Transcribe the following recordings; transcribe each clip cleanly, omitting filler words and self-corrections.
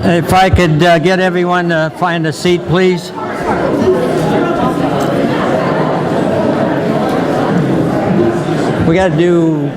If I could get everyone to find a seat, please. We got to do...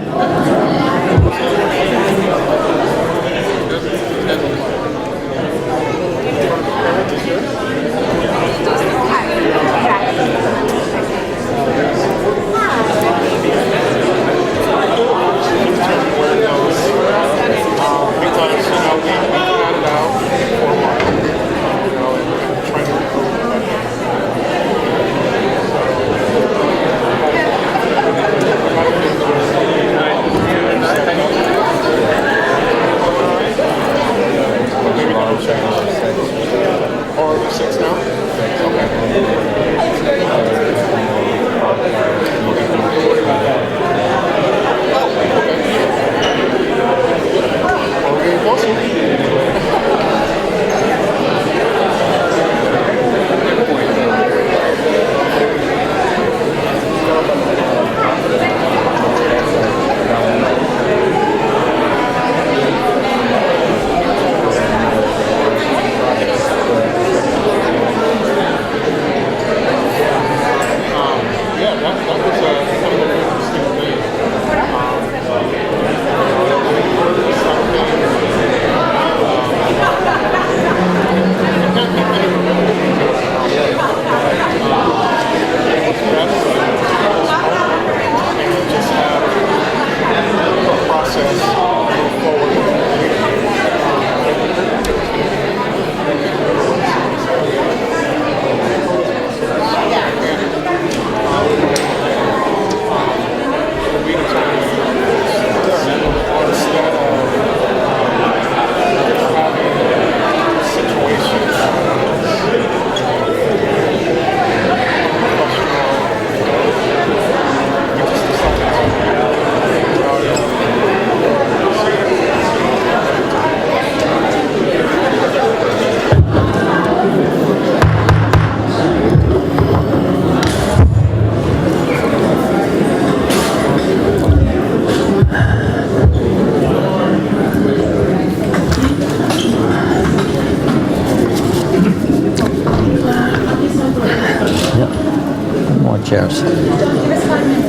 Chairs.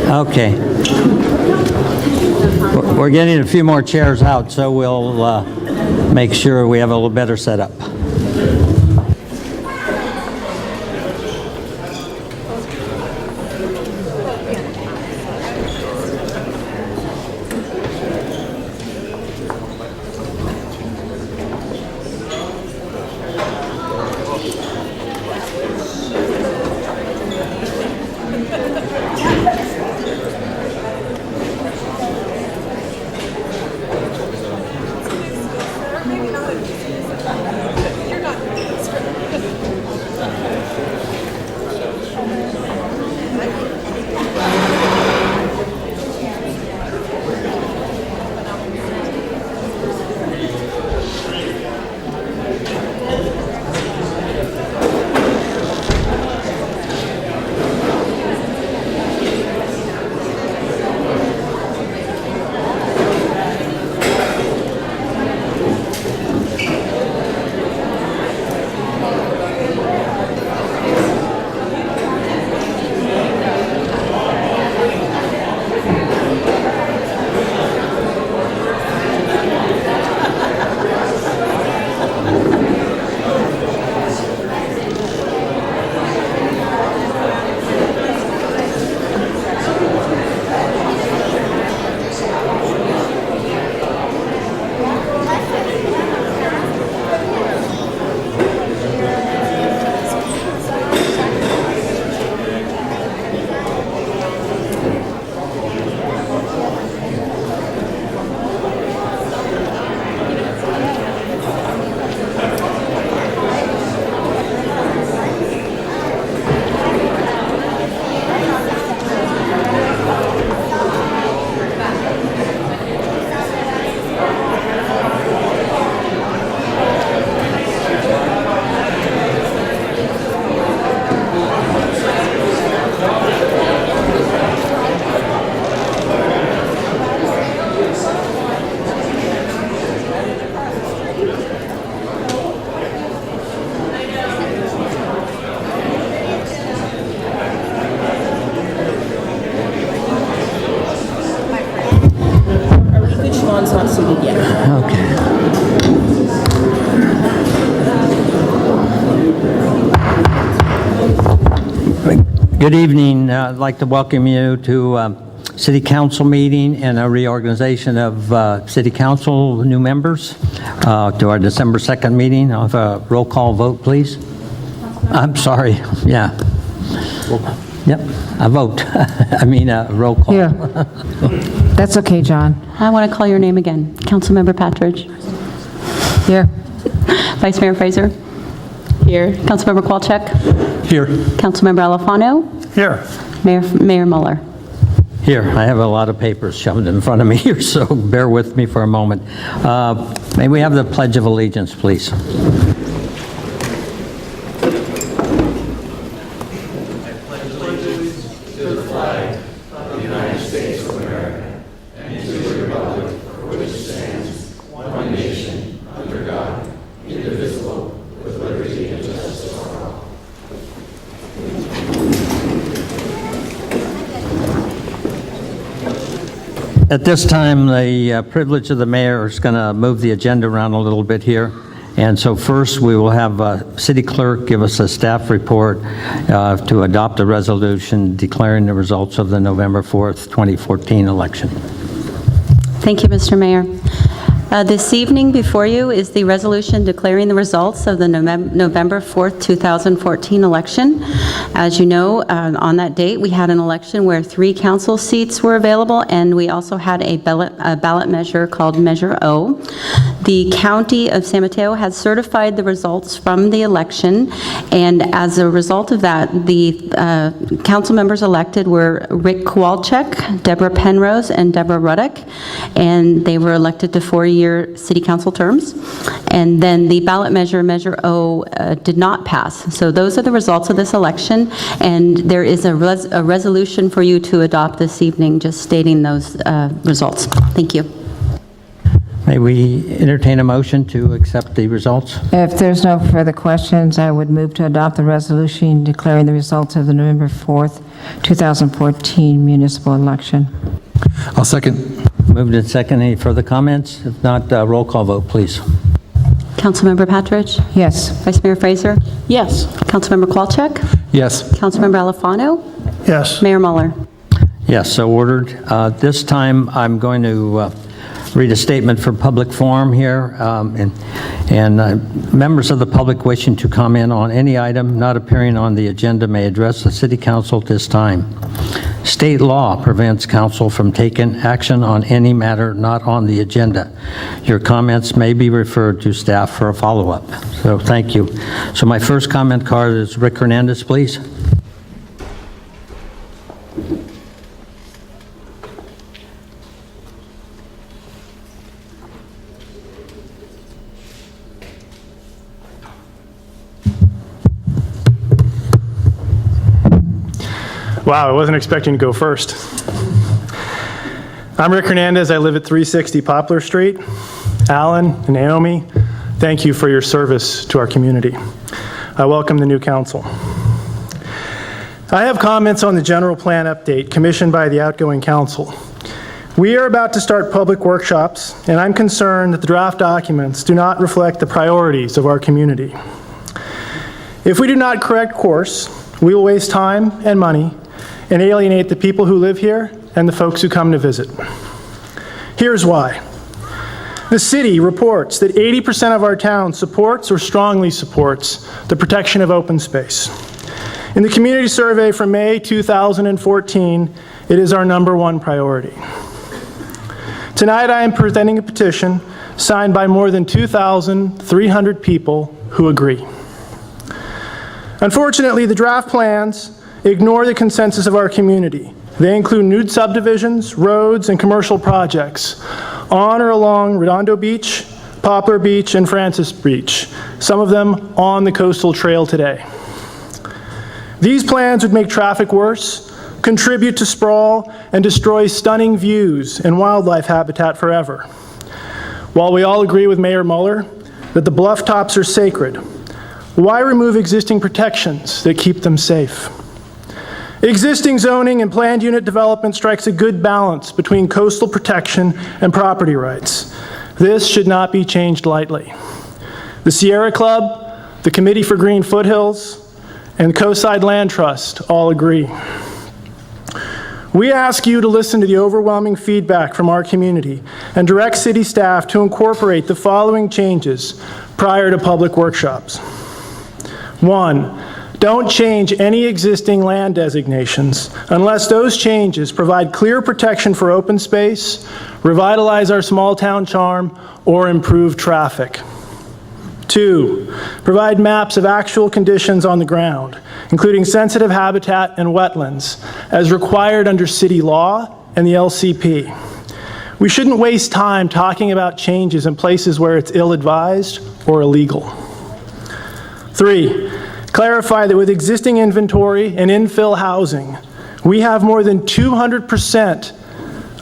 Okay. We're getting a few more chairs out, so we'll make sure we have a little better setup. Good evening. I'd like to welcome you to City Council meeting and a reorganization of City Council new members to our December 2nd meeting. I'll have a roll call vote, please. I'm sorry. Yeah. Yep. A vote. I mean a roll call. Yeah. That's okay, John. I want to call your name again. Councilmember Patridge. Here. Vice Mayor Fraser. Here. Councilmember Kowalczyk. Here. Councilmember Alafano. Here. Mayor Muller. Here, I have a lot of papers shoved in front of me here, so bear with me for a moment. May we have the Pledge of Allegiance, please? At this time, the privilege of the mayor is going to move the agenda around a little bit here. And so first, we will have City Clerk give us a staff report to adopt a resolution declaring the results of the November 4th, 2014 election. Thank you, Mr. Mayor. This evening before you is the resolution declaring the results of the November 4th, 2014 election. As you know, on that date, we had an election where 3 council seats were available, and we also had a ballot measure called Measure O. The County of San Mateo has certified the results from the election, and as a result of that, the council members elected were Rick Kowalczyk, Deborah Penrose, and Deborah Ruddock, and they were elected to 4-year city council terms. And then the ballot measure, Measure O, did not pass. So those are the results of this election, and there is a resolution for you to adopt this evening just stating those results. Thank you. May we entertain a motion to accept the results? If there's no further questions, I would move to adopt the resolution declaring the results of the November 4th, 2014 municipal election. I'll second. Moved and second. Any further comments? If not, roll call vote, please. Councilmember Patridge? Yes. Vice Mayor Fraser? Yes. Councilmember Kowalczyk? Yes. Councilmember Alafano? Yes. Mayor Muller? Yes, so ordered. This time, I'm going to read a statement for public forum here, and members of the public wishing to comment on any item not appearing on the agenda may address the City Council at this time. State law prevents council from taking action on any matter not on the agenda. Your comments may be referred to staff for a follow-up. So thank you. So my first comment card is Rick Hernandez, please. Wow, I wasn't expecting to go first. I'm Rick Hernandez. I live at 360 Poplar Street. Allan and Naomi, thank you for your service to our community. I welcome the new council. I have comments on the general plan update commissioned by the outgoing council. We are about to start public workshops, and I'm concerned that the draft documents do not reflect the priorities of our community. If we do not correct course, we will waste time and money and alienate the people who live here and the folks who come to visit. Here's why. The city reports that 80% of our town supports or strongly supports the protection of open space. In the community survey from May 2014, it is our #1 priority. Tonight I am presenting a petition signed by more than 2,300 people who agree. Unfortunately, the draft plans ignore the consensus of our community. They include new subdivisions, roads, and commercial projects on or along Redondo Beach, Poplar Beach, and Francis Beach, some of them on the coastal trail today. These plans would make traffic worse, contribute to sprawl, and destroy stunning views and wildlife habitat forever. While we all agree with Mayor Muller that the bluff tops are sacred, why remove existing protections that keep them safe? Existing zoning and planned unit development strikes a good balance between coastal protection and property rights. This should not be changed lightly. The Sierra Club, the Committee for Green Foothills, and Coastside Land Trust all agree. We ask you to listen to the overwhelming feedback from our community and direct city staff to incorporate the following changes prior to public workshops. 1, don't change any existing land designations unless those changes provide clear protection for open space, revitalize our small town charm, or improve traffic. 2, provide maps of actual conditions on the ground, including sensitive habitat and wetlands, as required under city law and the LCP. We shouldn't waste time talking about changes in places where it's ill-advised or illegal. 3, clarify that with existing inventory and infill housing, we have more than 200%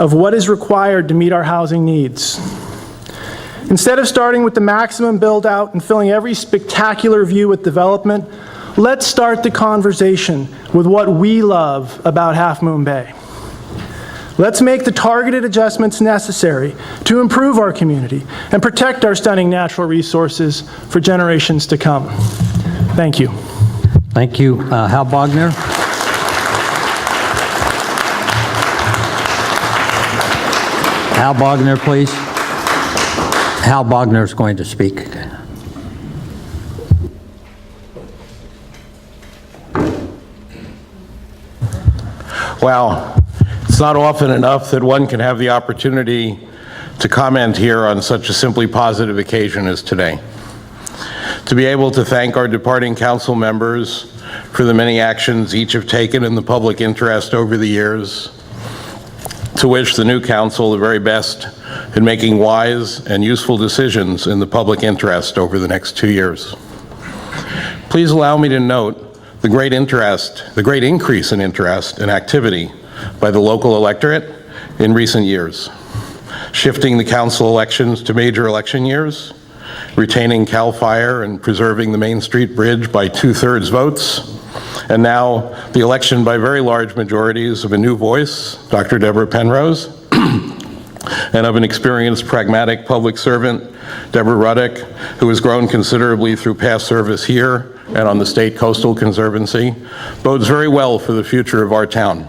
of what is required to meet our housing needs. Instead of starting with the maximum build-out and filling every spectacular view with development, let's start the conversation with what we love about Half Moon Bay. Let's make the targeted adjustments necessary to improve our community and protect our stunning natural resources for generations to come. Thank you. Thank you. Hal Bogner. Hal Bogner, please. Hal Bogner is going to speak. Wow, it's not often enough that one can have the opportunity to comment here on such a simply positive occasion as today. To be able to thank our departing council members for the many actions each have taken in the public interest over the years. To wish the new council the very best in making wise and useful decisions in the public interest over the next 2 years. Please allow me to note the great increase in interest and activity by the local electorate in recent years, shifting the council elections to major election years, retaining CAL FIRE and preserving the Main Street Bridge by 2/3 votes, and now the election by very large majorities of a new voice, Dr. Deborah Penrose, and of an experienced, pragmatic public servant, Deborah Ruddock, who has grown considerably through past service here and on the State Coastal Conservancy, bodes very well for the future of our town.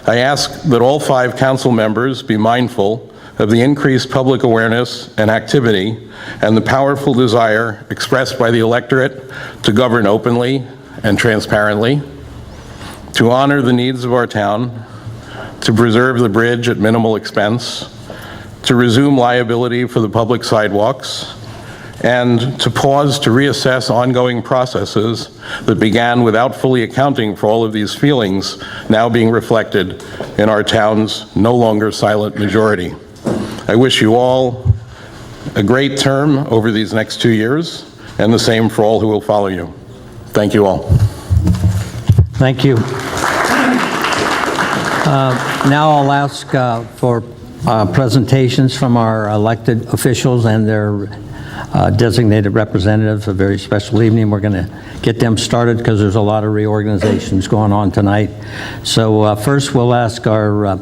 I ask that all 5 council members be mindful of the increased public awareness and activity and the powerful desire expressed by the electorate to govern openly and transparently, to honor the needs of our town, to preserve the bridge at minimal expense, to resume liability for the public sidewalks, and to pause to reassess ongoing processes that began without fully accounting for all of these feelings now being reflected in our town's no longer silent majority. I wish you all a great term over these next 2 years, and the same for all who will follow you. Thank you all. Thank you. Now I'll ask for presentations from our elected officials and their designated representatives. A very special evening. We're going to get them started because there's a lot of reorganizations going on tonight. So first we'll ask our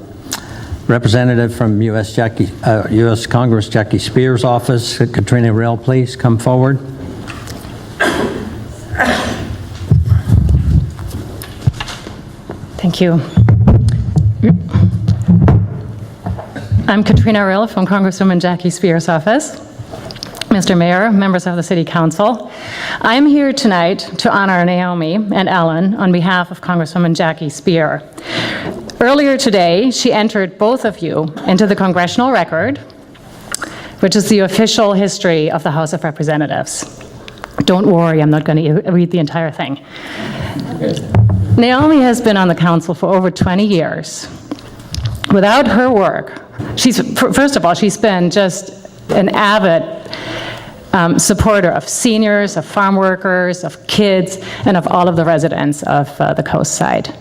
representative from U.S. Congress, Jackie Spears' office, Katrina Rell, please come forward. Thank you. I'm Katrina Rell from Congresswoman Jackie Spears' office. Mr. Mayor, members of the City Council, I'm here tonight to honor Naomi and Allan on behalf of Congresswoman Jackie Spears. Earlier today, she entered both of you into the congressional record, which is the official history of the House of Representatives. Don't worry, I'm not going to read the entire thing. Naomi has been on the council for over 20 years. Without her work, first of all, she's been just an avid supporter of seniors, of farm workers, of kids, and of all of the residents of the coast side.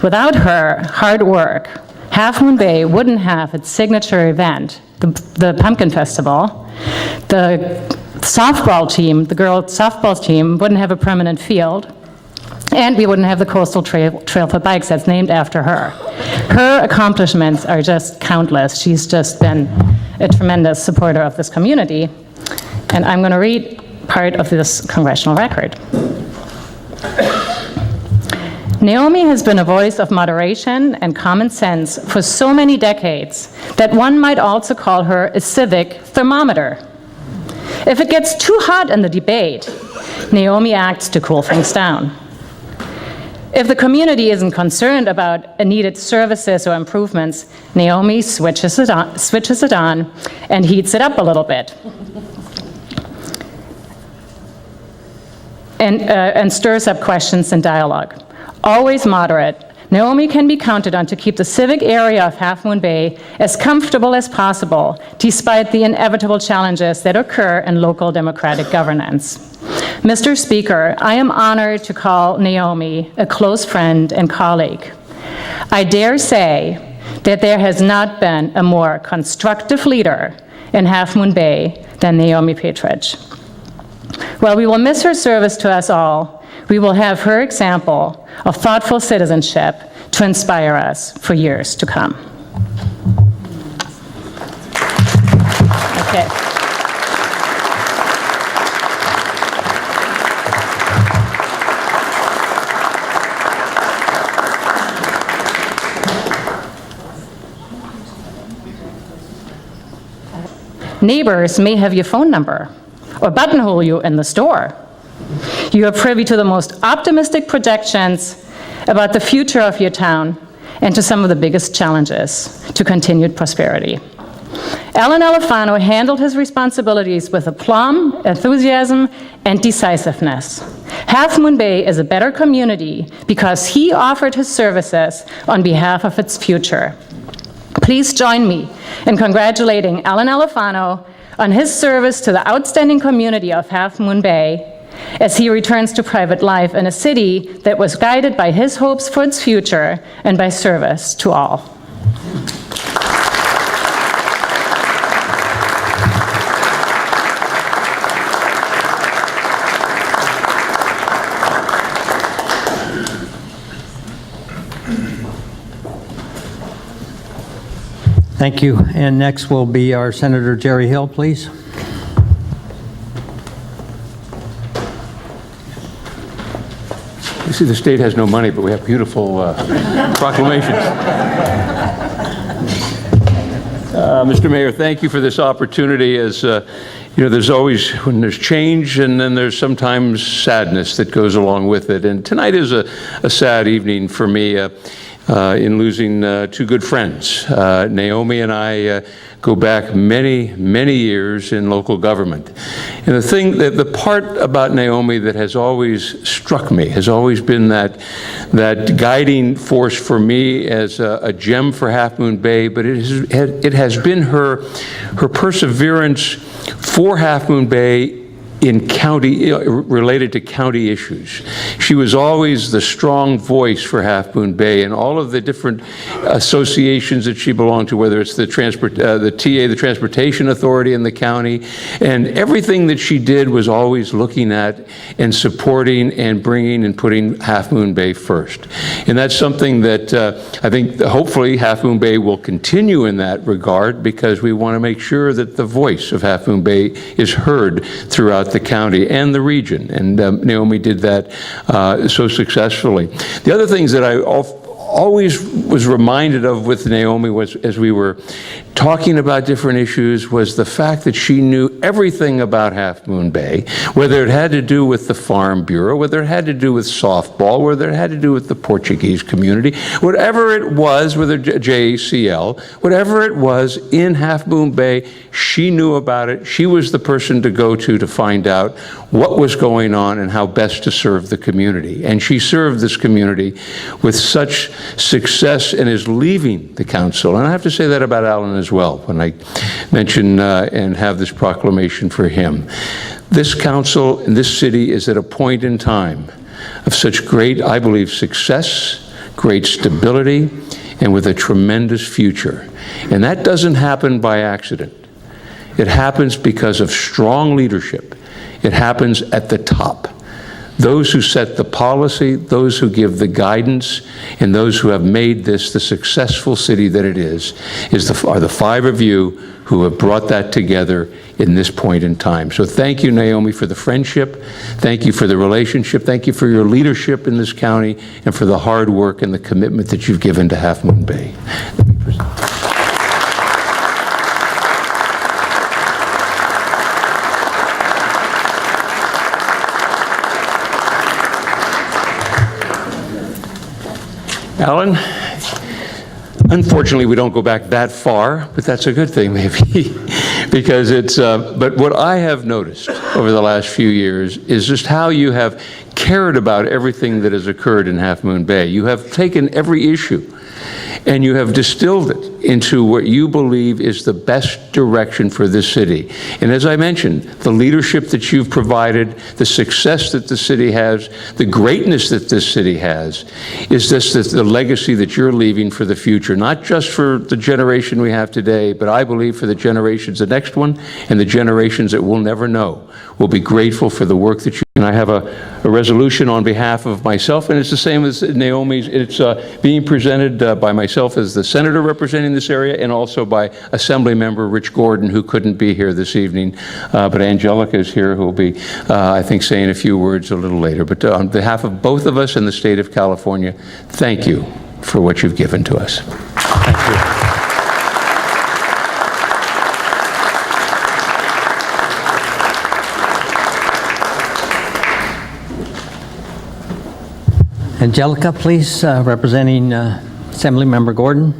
Without her hard work, Half Moon Bay wouldn't have its signature event, the Pumpkin Festival. The softball team, the girls' softball team, wouldn't have a permanent field. And we wouldn't have the Coastal Trail for Bikes that's named after her. Her accomplishments are just countless. She's just been a tremendous supporter of this community. And I'm going to read part of this congressional record. Naomi has been a voice of moderation and common sense for so many decades that one might also call her a civic thermometer. If it gets too hot in the debate, Naomi acts to cool things down. If the community isn't concerned about needed services or improvements, Naomi switches it on and heats it up a little bit. And stirs up questions and dialogue. Always moderate, Naomi can be counted on to keep the civic area of Half Moon Bay as comfortable as possible, despite the inevitable challenges that occur in local democratic governance. Mr. Speaker, I am honored to call Naomi a close friend and colleague. I dare say that there has not been a more constructive leader in Half Moon Bay than Naomi Petridge. While we will miss her service to us all, we will have her example of thoughtful citizenship to inspire us for years to come. Okay. Neighbors may have your phone number or buttonhole you in the store. You are privy to the most optimistic projections about the future of your town and to some of the biggest challenges to continued prosperity. Allan Alafano handled his responsibilities with aplomb, enthusiasm, and decisiveness. Half Moon Bay is a better community because he offered his services on behalf of its future. Please join me in congratulating Allan Alafano on his service to the outstanding community of Half Moon Bay as he returns to private life in a city that was guided by his hopes for its future and by service to all. Thank you. And next will be our Senator Jerry Hill, please. You see, the state has no money, but we have beautiful proclamations. Mr. Mayor, thank you for this opportunity. As you know, there's always, when there's change, and then there's sometimes sadness that goes along with it. And tonight is a sad evening for me in losing two good friends. Naomi and I go back many, many years in local government. And the part about Naomi that has always struck me has always been that guiding force for me as a gem for Half Moon Bay, but it has been her perseverance for Half Moon Bay in county, related to county issues. She was always the strong voice for Half Moon Bay and all of the different associations that she belonged to, whether it's the Transportation Authority in the county, and everything that she did was always looking at and supporting and bringing and putting Half Moon Bay first. And that's something that I think hopefully Half Moon Bay will continue in that regard, because we want to make sure that the voice of Half Moon Bay is heard throughout the county and the region, and Naomi did that so successfully. The other things that I always was reminded of with Naomi was, as we were talking about different issues, was the fact that she knew everything about Half Moon Bay, whether it had to do with the Farm Bureau, whether it had to do with softball, whether it had to do with the Portuguese community, whatever it was, whether JACL, whatever it was in Half Moon Bay, she knew about it. She was the person to go to find out what was going on and how best to serve the community. And she served this community with such success and is leaving the council. And I have to say that about Allan as well when I mention and have this proclamation for him. This council in this city is at a point in time of such great, I believe, success, great stability, and with a tremendous future. And that doesn't happen by accident. It happens because of strong leadership. It happens at the top. Those who set the policy, those who give the guidance, and those who have made this the successful city that it are the five of you who have brought that together in this point in time. So thank you, Naomi, for the friendship. Thank you for the relationship. Thank you for your leadership in this county and for the hard work and the commitment that you've given to Half Moon Bay. Let me present. Allan, unfortunately, we don't go back that far, but that's a good thing, maybe, because it's, but what I have noticed over the last few years is just how you have cared about everything that has occurred in Half Moon Bay. You have taken every issue and you have distilled it into what you believe is the best direction for this city. And as I mentioned, the leadership that you've provided, the success that the city has, the greatness that this city has, is this the legacy that you're leaving for the future, not just for the generation we have today, but I believe for the generations, the next one, and the generations that we'll never know will be grateful for the work that you. And I have a resolution on behalf of myself, and it's the same as Naomi's. It's being presented by myself as the senator representing this area, and also by Assembly Member Rich Gordon, who couldn't be here this evening. But Angelica is here, who will be, I think, saying a few words a little later. But on behalf of both of us and the state of California, thank you for what you've given to us. Thank you. Angelica, please, representing Assemblymember Gordon.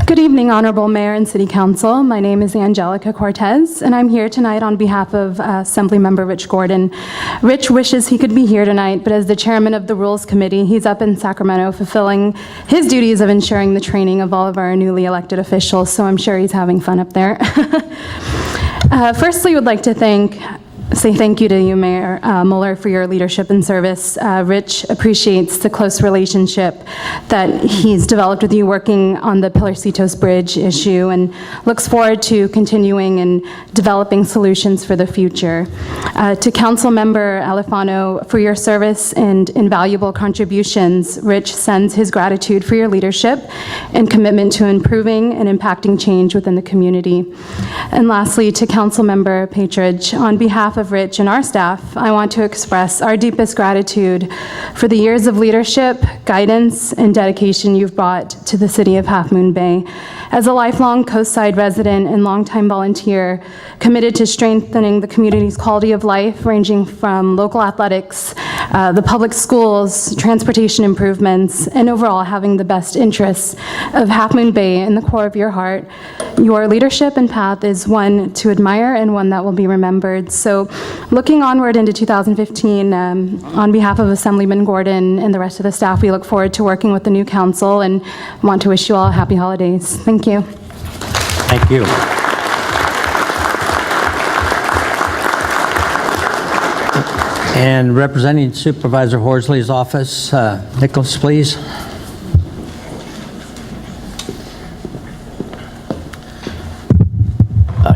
Good evening, Honorable Mayor and City Council. My name is Angelica Cortez, and I'm here tonight on behalf of Assemblymember Rich Gordon. Rich wishes he could be here tonight, but as the chairman of the Rules Committee, he's up in Sacramento fulfilling his duties of ensuring the training of all of our newly elected officials, so I'm sure he's having fun up there. Firstly, would like to say thank you to you, Mayor Muller, for your leadership and service. Rich appreciates the close relationship that he's developed with you working on the Pilarcitos Bridge issue and looks forward to continuing and developing solutions for the future. To Council Member Alifano, for your service and invaluable contributions, Rich sends his gratitude for your leadership and commitment to improving and impacting change within the community. And lastly, to Council Member Patridge, on behalf of Rich and our staff, I want to express our deepest gratitude for the years of leadership, guidance, and dedication you've brought to the city of Half Moon Bay. As a lifelong Coastside resident and longtime volunteer, committed to strengthening the community's quality of life, ranging from local athletics, the public schools, transportation improvements, and overall having the best interests of Half Moon Bay in the core of your heart, your leadership and path is one to admire and one that will be remembered. So looking onward into 2015, on behalf of Assemblyman Gordon and the rest of the staff, we look forward to working with the new council and want to wish you all happy holidays. Thank you. Thank you. And representing Supervisor Horsley's office, Nicholas, please.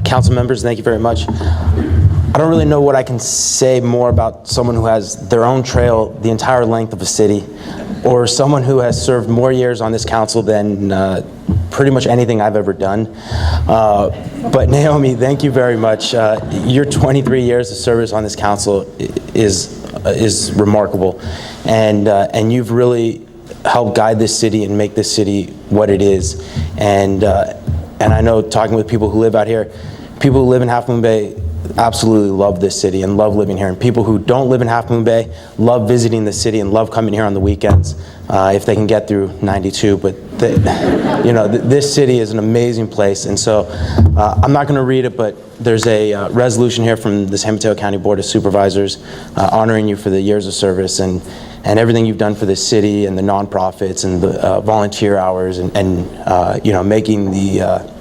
Council members, thank you very much. I don't really know what I can say more about someone who has their own trail the entire length of a city, or someone who has served more years on this council than pretty much anything I've ever done. But Naomi, thank you very much. Your 23 years of service on this council is remarkable, and you've really helped guide this city and make this city what it is. And I know, talking with people who live out here, people who live in Half Moon Bay absolutely love this city and love living here. And people who don't live in Half Moon Bay love visiting the city and love coming here on the weekends if they can get through 92. But this city is an amazing place. And so I'm not going to read it, but there's a resolution here from the San Mateo County Board of Supervisors honoring you for the years of service and everything you've done for this city and the nonprofits and the volunteer hours and making the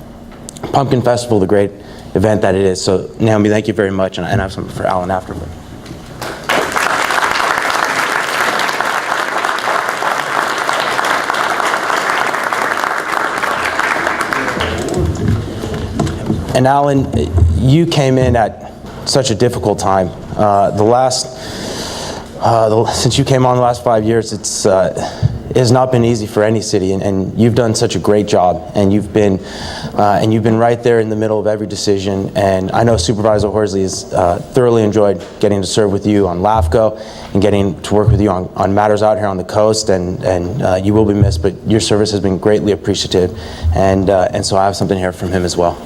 Pumpkin Festival the great event that it is. So Naomi, thank you very much, and I have something for Allan afterward. And Allan, you came in at such a difficult time. Since you came on the last 5 years, it has not been easy for any city, and you've done such a great job, and you've been right there in the middle of every decision. And I know Supervisor Horsley has thoroughly enjoyed getting to serve with you on LAFCO and getting to work with you on matters out here on the coast, and you will be missed, but your service has been greatly appreciative, and so I have something here from him as well.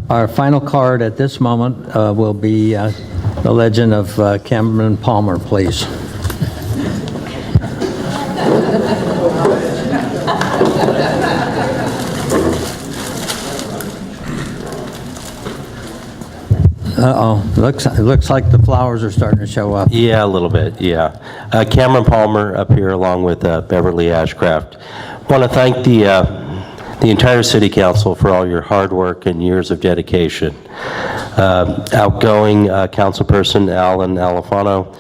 Our final card at this moment will be the legend of Cameron Palmer, please. Uh-oh, looks like the flowers are starting to show up. Yeah, a little bit, yeah. Cameron Palmer up here along with Beverly Ashcraft. Want to thank the entire City Council for all your hard work and years of dedication. Outgoing councilperson Allan Alafano.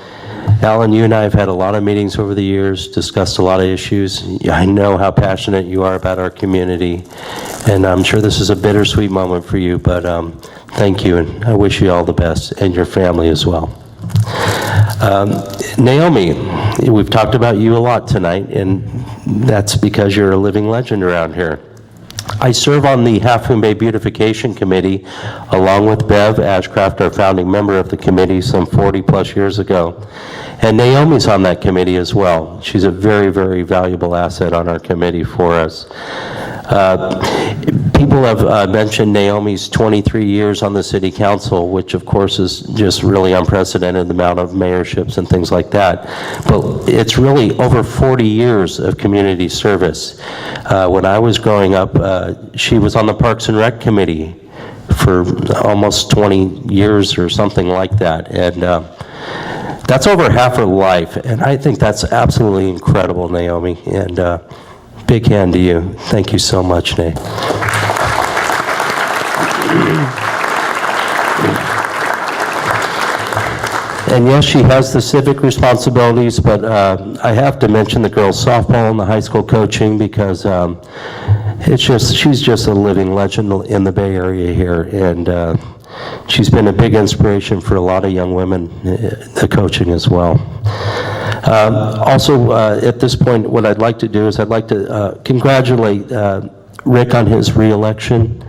Allan, you and I have had a lot of meetings over the years, discussed a lot of issues. I know how passionate you are about our community, and I'm sure this is a bittersweet moment for you, but thank you, and I wish you all the best, and your family as well. Naomi, we've talked about you a lot tonight, and that's because you're a living legend around here. I serve on the Half Moon Bay Beautification Committee, along with Bev Ashcraft, our founding member of the committee some 40-plus years ago. And Naomi's on that committee as well. She's a very, very valuable asset on our committee for us. People have mentioned Naomi's 23 years on the City Council, which of course is just really unprecedented, the amount of mayorships and things like that. But it's really over 40 years of community service. When I was growing up, she was on the Parks and Rec Committee for almost 20 years or something like that. And that's over half her life. And I think that's absolutely incredible, Naomi. And big hand to you. Thank you so much, Nate. And yes, she has the civic responsibilities, but I have to mention the girls' softball and the high school coaching because she's just a living legend in the Bay Area here, and she's been a big inspiration for a lot of young women, the coaching as well. Also, at this point, what I'd like to do is I'd like to congratulate Rick on his re-election,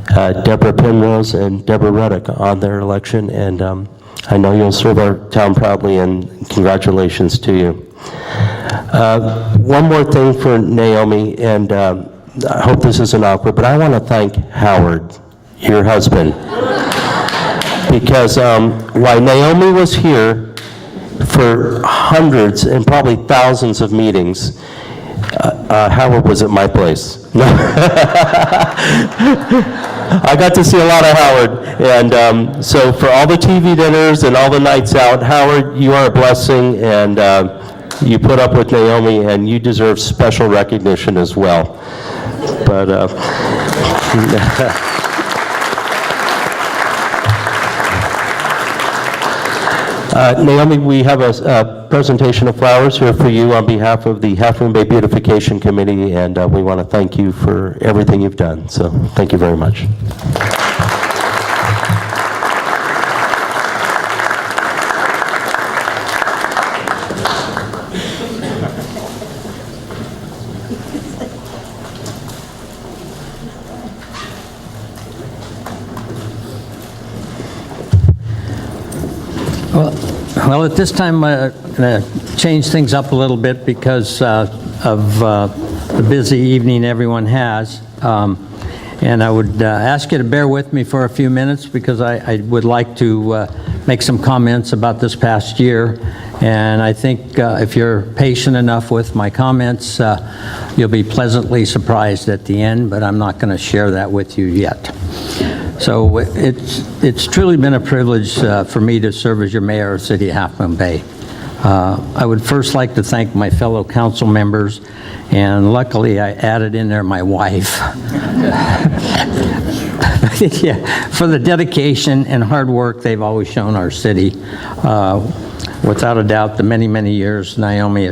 Deborah Penrose and Deborah Ruddock on their election, and I know you'll serve our town proudly, and congratulations to you. One more thing for Naomi, and I hope this isn't awkward, but I want to thank Howard, your husband, because while Naomi was here for hundreds and probably thousands of meetings, Howard was at my place. I got to see a lot of Howard, and so for all the TV dinners and all the nights out, Howard, you are a blessing, and you put up with Naomi, and you deserve special recognition as well. But Naomi, we have a presentation of flowers here for you on behalf of the Half Moon Bay Beautification Committee, and we want to thank you for everything you've done. So thank you very much. Well, at this time, I'm going to change things up a little bit because of the busy evening everyone has. And I would ask you to bear with me for a few minutes because I would like to make some comments about this past year. And I think if you're patient enough with my comments, you'll be pleasantly surprised at the end, but I'm not going to share that with you yet. So it's truly been a privilege for me to serve as your mayor of City of Half Moon Bay. I would first like to thank my fellow council members, and luckily I added in there my wife. Yeah, for the dedication and hard work they've always shown our city. without a doubt, the many, many years, Naomi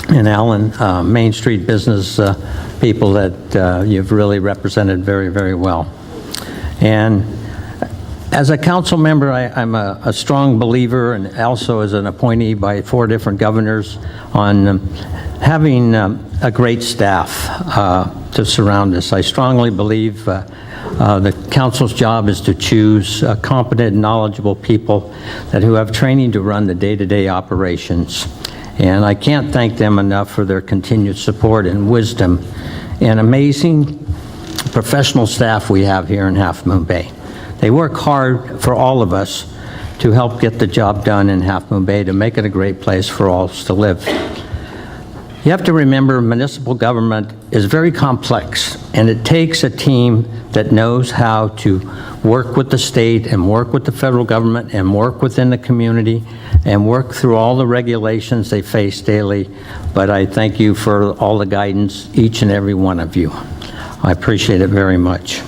and Allan, Main Street business people that you've really represented very, very well. And as a council member, I'm a strong believer, and also as an appointee by 4 different governors, on having a great staff to surround us. I strongly believe the council's job is to choose competent and knowledgeable people who have training to run the day-to-day operations. And I can't thank them enough for their continued support and wisdom and amazing professional staff we have here in Half Moon Bay. They work hard for all of us to help get the job done in Half Moon Bay, to make it a great place for all to live. You have to remember, municipal government is very complex, and it takes a team that knows how to work with the state and work with the federal government and work within the community and work through all the regulations they face daily. But I thank you for all the guidance, each and every one of you. I appreciate it very much.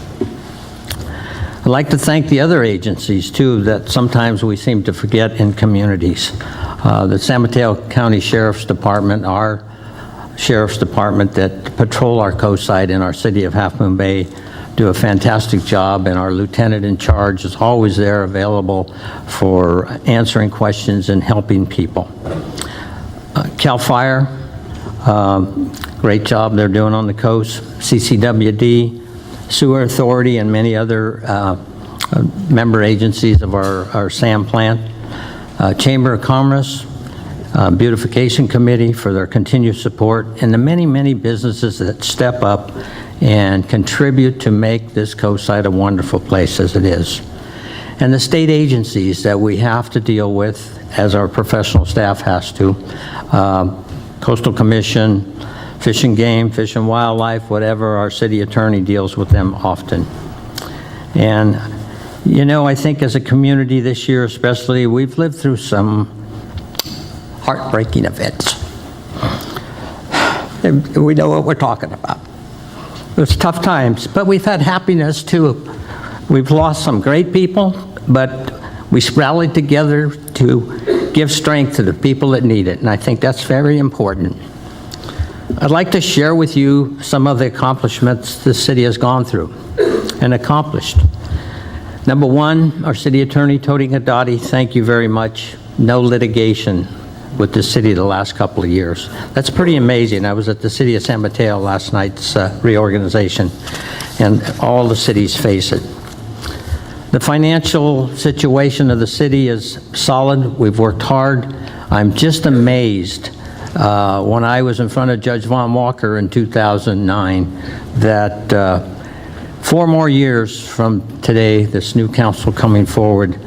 I'd like to thank the other agencies, too, that sometimes we seem to forget in communities. The San Mateo County Sheriff's Department, our Sheriff's Department that patrol our coast side in our city of Half Moon Bay, do a fantastic job, and our lieutenant in charge is always there available for answering questions and helping people. CAL FIRE, great job they're doing on the coast. CCWD, Sewer Authority, and many other member agencies of our SAM plant. Chamber of Commerce, Beautification Committee for their continued support, and the many, many businesses that step up and contribute to make this coastside a wonderful place as it is. And the state agencies that we have to deal with, as our professional staff has to, Coastal Commission, Fish and Game, Fish and Wildlife, whatever, our city attorney deals with them often. And, you know, I think as a community this year especially, we've lived through some heartbreaking events. And we know what we're talking about. It was tough times, but we've had happiness too. We've lost some great people, but we rallied together to give strength to the people that need it, and I think that's very important. I'd like to share with you some of the accomplishments the city has gone through and accomplished. Number one, our city attorney, Tony Haddadi, thank you very much. No litigation with the city the last couple of years. That's pretty amazing. I was at the city of San Mateo last night's reorganization, and all the cities face it. The financial situation of the city is solid. We've worked hard. I'm just amazed when I was in front of Judge Von Walker in 2009 that 4 more years from today, this new council coming forward,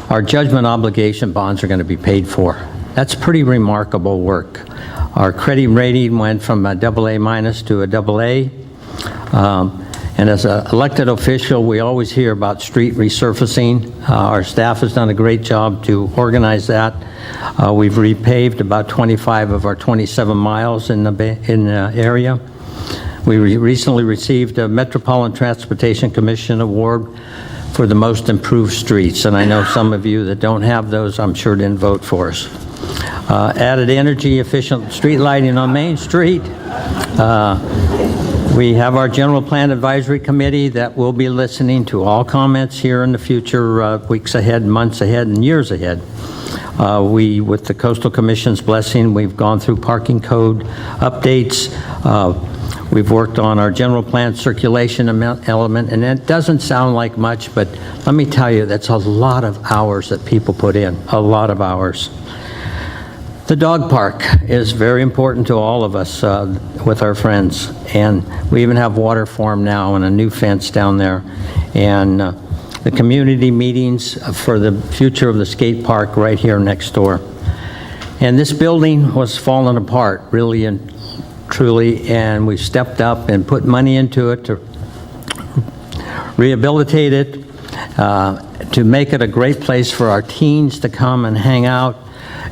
our judgment obligation bonds are going to be paid for. That's pretty remarkable work. Our credit rating went from a AA- to a AA. And as an elected official, we always hear about street resurfacing. Our staff has done a great job to organize that. We've repaved about 25 of our 27 miles in the area. We recently received a Metropolitan Transportation Commission Award for the most improved streets, and I know some of you that don't have those, I'm sure, didn't vote for us. Added energy efficient street lighting on Main Street. We have our General Plan Advisory Committee that will be listening to all comments here in the future, weeks ahead, months ahead, and years ahead. With the Coastal Commission's blessing, we've gone through parking code updates. We've worked on our general plan circulation element, and it doesn't sound like much, but let me tell you, that's a lot of hours that people put in, a lot of hours. The dog park is very important to all of us with our friends, and we even have water for them now and a new fence down there. And the community meetings for the future of the skate park right here next door. And this building was falling apart, really and truly, and we stepped up and put money into it to rehabilitate it, to make it a great place for our teens to come and hang out,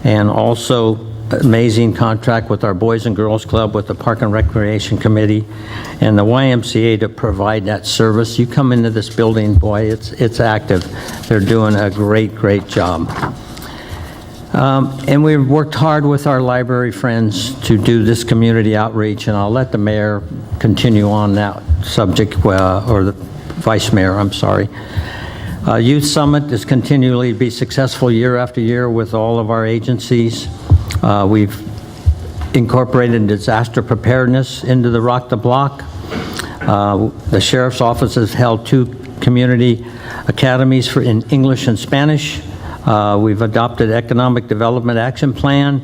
and also amazing contract with our Boys and Girls Club, with the Park and Recreation Committee, and the YMCA to provide that service. You come into this building, boy, it's active. They're doing a great, great job. And we've worked hard with our library friends to do this community outreach, and I'll let the mayor continue on that subject, or the vice mayor, I'm sorry. Youth Summit is continually be successful year after year with all of our agencies. We've incorporated disaster preparedness into the Rock the Block. The Sheriff's Office has held 2 community academies in English and Spanish. We've adopted Economic Development Action Plan,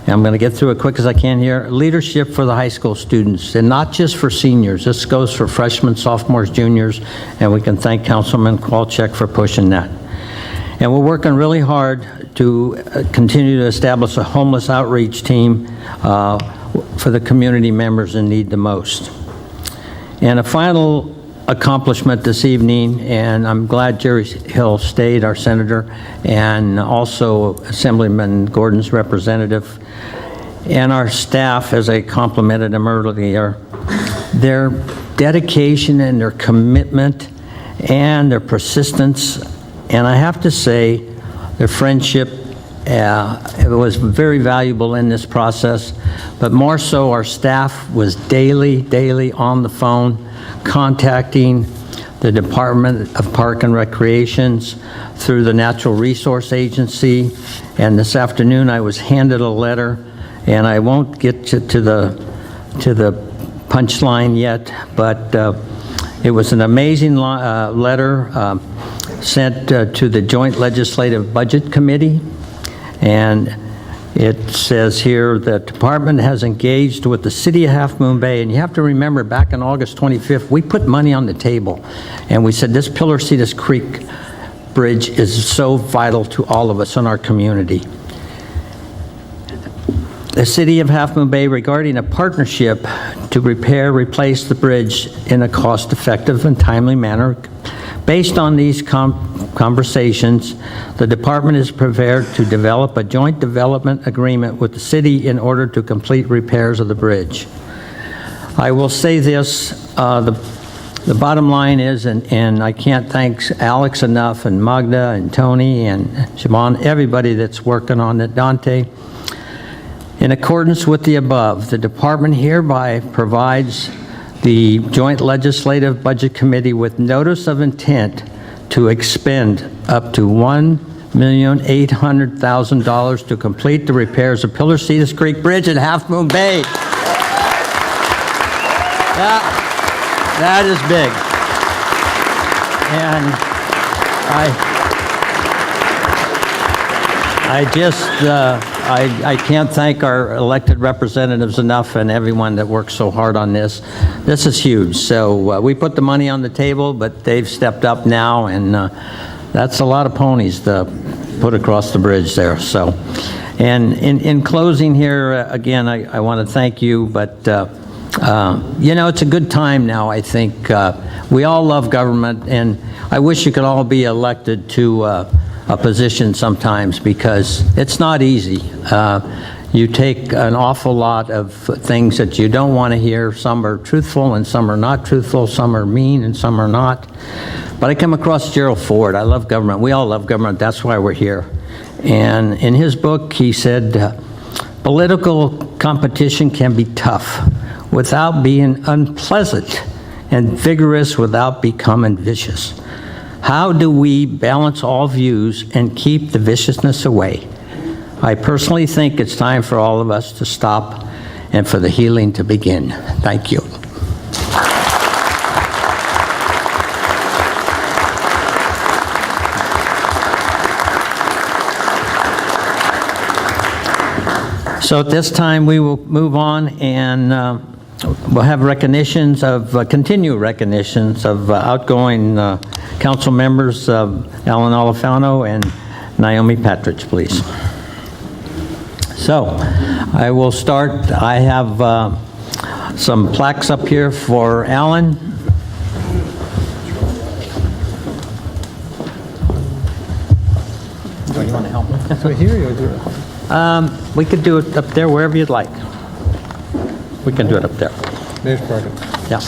and I'm going to get through it quick as I can here. Leadership for the high school students, and not just for seniors. This goes for freshmen, sophomores, juniors, and we can thank Councilman Kowalczyk for pushing that. And we're working really hard to continue to establish a homeless outreach team for the community members in need the most. And a final accomplishment this evening, and I'm glad Jerry Hill stayed, our senator, and also Assemblyman Gordon's representative, and our staff, as I complimented them earlier, their dedication and their commitment and their persistence, and I have to say, their friendship, it was very valuable in this process, but more so our staff was daily on the phone, contacting the Department of Park and Recreations through the Natural Resource Agency, and this afternoon I was handed a letter, and I won't get to the punchline yet, but it was an amazing letter sent to the Joint Legislative Budget Committee, and it says here that the department has engaged with the city of Half Moon Bay, and you have to remember back on August 25th, we put money on the table, and we said this Pillar Cedars Creek Bridge is so vital to all of us in our community. The city of Half Moon Bay regarding a partnership to replace the bridge in a cost-effective and timely manner. Based on these conversations, the department is prepared to develop a joint development agreement with the city in order to complete repairs of the bridge. I will say this, the bottom line is, and I can't thank Alex enough, and Magda, and Tony, and Siobhan, everybody that's working on it, Dante. In accordance with the above, the department hereby provides the Joint Legislative Budget Committee with notice of intent to expend up to $1,800,000 to complete the repairs of Pillar Cedars Creek Bridge at Half Moon Bay. That is big. And I can't thank our elected representatives enough and everyone that works so hard on this. This is huge. So we put the money on the table, but they've stepped up now, and that's a lot of ponies to put across the bridge there. So, and in closing here, again, I want to thank you, but you know, it's a good time now, I think. We all love government, and I wish you could all be elected to a position sometimes, because it's not easy. You take an awful lot of things that you don't want to hear. Some are truthful and some are not truthful. Some are mean and some are not. But I come across Gerald Ford. I love government. We all love government. That's why we're here. And in his book, he said, political competition can be tough without being unpleasant, and vigorous without becoming vicious. How do we balance all views and keep the viciousness away? I personally think it's time for all of us to stop and for the healing to begin. Thank you. So at this time, we will move on, and we'll have recognitions of, continue recognitions of outgoing council members, Allan Olifano and Naomi Patridge, please. So I will start. I have some plaques up here for Allan. Do you want to help me? Right here, or do it? We could do it up there, wherever you'd like. We can do it up there. There's part of it. Yeah.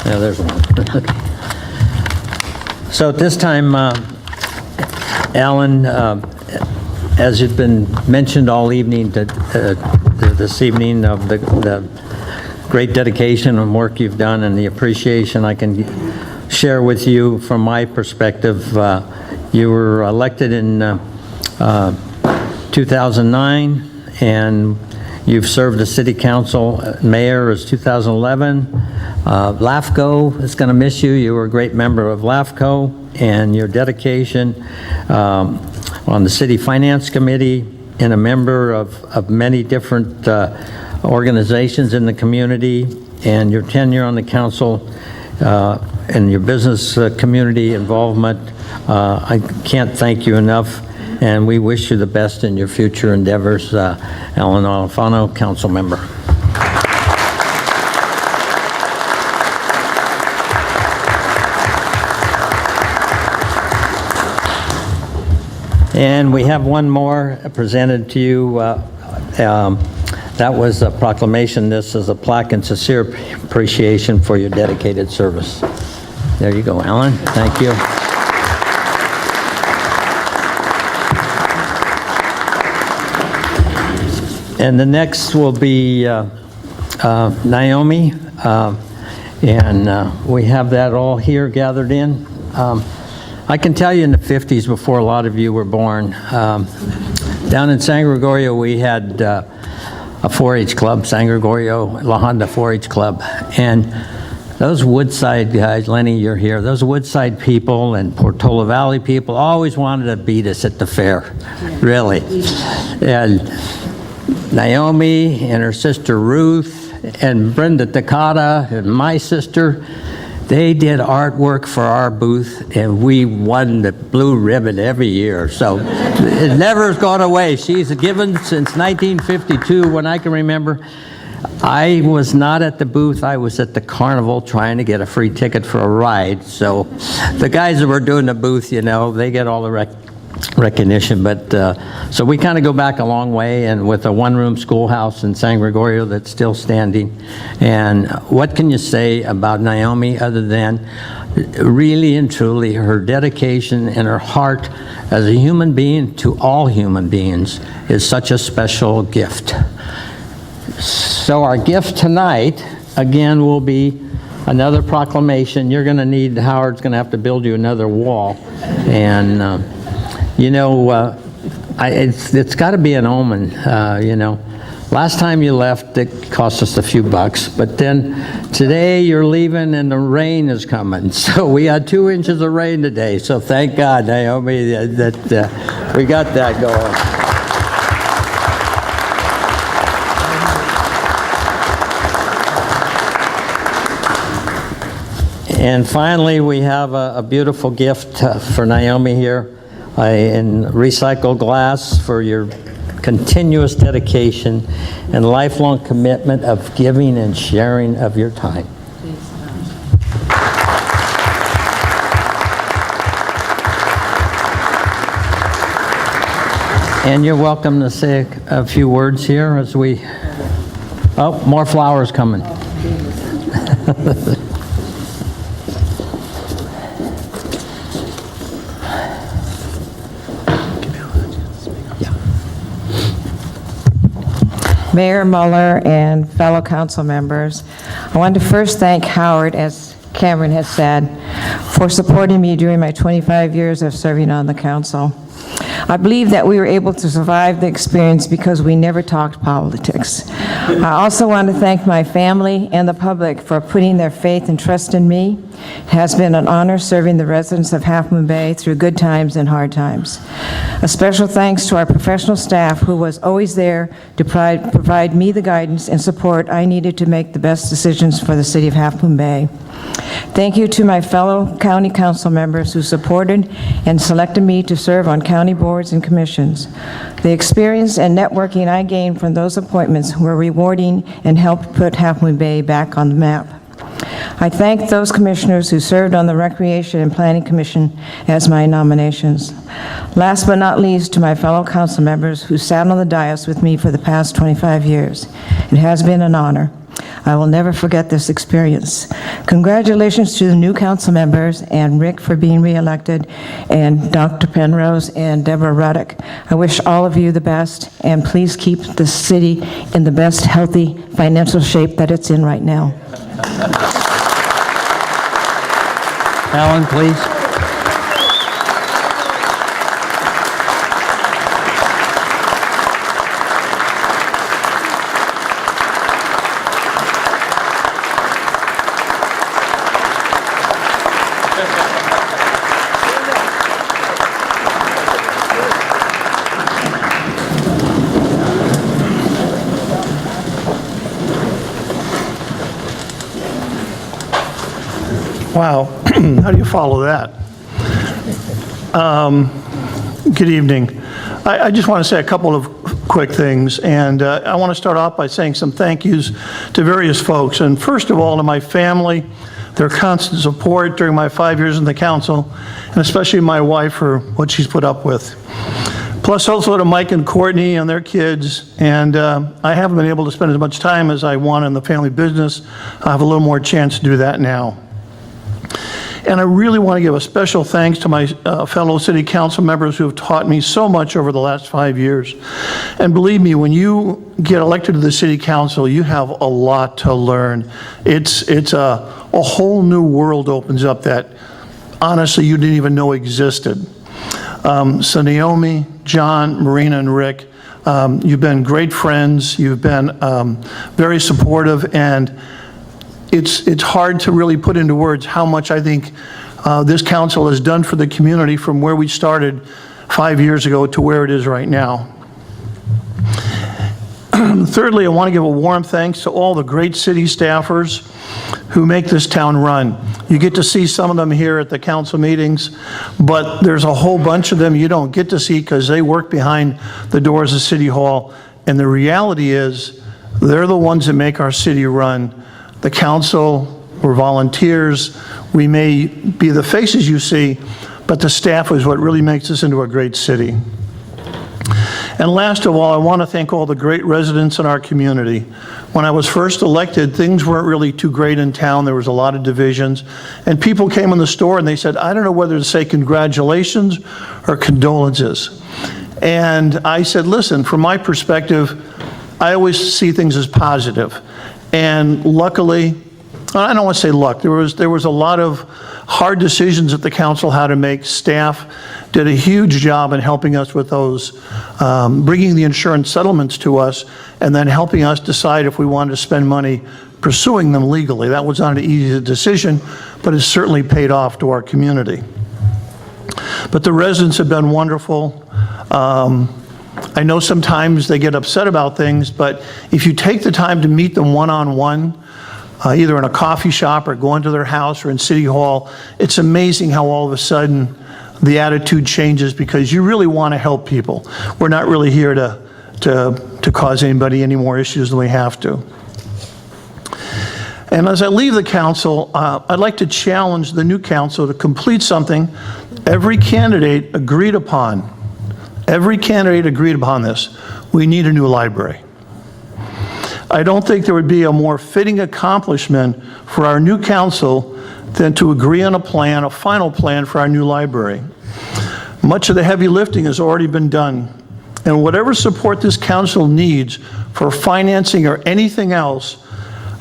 Yeah, there's one. Okay. So at this time, Allan, as has been mentioned all evening, this evening, of the great dedication and work you've done and the appreciation I can share with you from my perspective. You were elected in 2009, and you've served as city council mayor as 2011. LAFCO is going to miss you. You were a great member of LAFCO, and your dedication on the city finance committee, and a member of many different organizations in the community, and your tenure on the council and your business community involvement. I can't thank you enough, and we wish you the best in your future endeavors. Allan Alfano, council member. And we have one more presented to you. That was a proclamation. This is a plaque and sincere appreciation for your dedicated service. There you go, Allan. Thank you. And the next will be Naomi, and we have that all here gathered in. I can tell you in the 50s, before a lot of you were born, down in San Gregorio we had a 4-H club, San Gregorio La Honda 4-H club, and those Woodside guys, Lenny, you're here, those Woodside people and Portola Valley people always wanted to beat us at the fair, really. And Naomi and her sister Ruth and Brenda Takata and my sister, they did artwork for our booth, and we won the blue ribbon every year. So it never has gone away. She's given since 1952, when I can remember. I was not at the booth. I was at the carnival trying to get a free ticket for a ride. So the guys that were doing the booth, you know, they get all the recognition. But so we kind of go back a long way, and with a one-room schoolhouse in San Gregorio that's still standing. And what can you say about Naomi other than really and truly her dedication and her heart as a human being to all human beings is such a special gift. So our gift tonight, again, will be another proclamation. You're going to need, Howard's going to have to build you another wall. And you know, it's got to be an omen, you know. Last time you left, it cost us a few bucks, but then today you're leaving and the rain is coming. So we had 2 inches of rain today, so thank God, Naomi, that we got that going. And finally, we have a beautiful gift for Naomi here. In recycled glass for your continuous dedication and lifelong commitment of giving and sharing of your time. And you're welcome to say a few words here as we... Oh, more flowers coming. Mayor Muller and fellow council members, I want to first thank Howard, as Cameron has said, for supporting me during my 25 years of serving on the council. I believe that we were able to survive the experience because we never talked politics. I also want to thank my family and the public for putting their faith and trust in me. It has been an honor serving the residents of Half Moon Bay through good times and hard times. A special thanks to our professional staff who was always there to provide me the guidance and support I needed to make the best decisions for the city of Half Moon Bay. Thank you to my fellow county council members who supported and selected me to serve on county boards and commissions. The experience and networking I gained from those appointments were rewarding and helped put Half Moon Bay back on the map. I thank those commissioners who served on the Recreation and Planning Commission as my nominations. Last but not least, to my fellow council members who sat on the dais with me for the past 25 years. It has been an honor. I will never forget this experience. Congratulations to the new council members and Rick for being reelected, and Dr. Penrose and Deborah Ruddock. I wish all of you the best, and please keep the city in the best healthy financial shape that it's in right now. Allan, please. Wow, how do you follow that? Good evening. I just want to say a couple of quick things, and I want to start off by saying some thank yous to various folks. And first of all, to my family, their constant support during my 5 years in the council, and especially my wife for what she's put up with. Plus also to Mike and Courtney and their kids, and I haven't been able to spend as much time as I want in the family business. I have a little more chance to do that now. And I really want to give a special thanks to my fellow city council members who have taught me so much over the last 5 years. And believe me, when you get elected to the city council, you have a lot to learn. It's a whole new world opens up that honestly you didn't even know existed. So Naomi, John, Marina, and Rick, you've been great friends. You've been very supportive, and it's hard to really put into words how much I think this council has done for the community from where we started 5 years ago to where it is right now. Thirdly, I want to give a warm thanks to all the great city staffers who make this town run. You get to see some of them here at the council meetings, but there's a whole bunch of them you don't get to see because they work behind the doors of City Hall. And the reality is, they're the ones that make our city run. The council, we're volunteers. We may be the faces you see, but the staff is what really makes us into a great city. And last of all, I want to thank all the great residents in our community. When I was first elected, things weren't really too great in town. There was a lot of divisions. And people came in the store and they said, I don't know whether to say congratulations or condolences. And I said, listen, from my perspective, I always see things as positive. And luckily, I don't want to say luck, there was a lot of hard decisions that the council had to make. Staff did a huge job in helping us with those, bringing the insurance settlements to us, and then helping us decide if we wanted to spend money pursuing them legally. That was not an easy decision, but it certainly paid off to our community. But the residents have been wonderful. I know sometimes they get upset about things, but if you take the time to meet them one-on-one, either in a coffee shop or go into their house or in City Hall, it's amazing how all of a sudden the attitude changes because you really want to help people. We're not really here to cause anybody any more issues than we have to. And as I leave the council, I'd like to challenge the new council to complete something every candidate agreed upon. Every candidate agreed upon this. We need a new library. I don't think there would be a more fitting accomplishment for our new council than to agree on a plan, a final plan for our new library. Much of the heavy lifting has already been done, and whatever support this council needs for financing or anything else,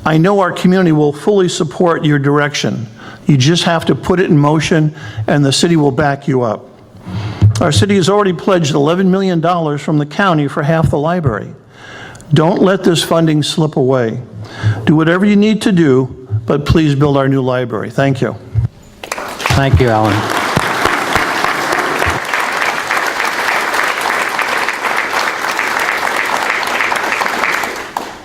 I know our community will fully support your direction. You just have to put it in motion, and the city will back you up. Our city has already pledged $11 million from the county for half the library. Don't let this funding slip away. Do whatever you need to do, but please build our new library. Thank you. Thank you, Allan.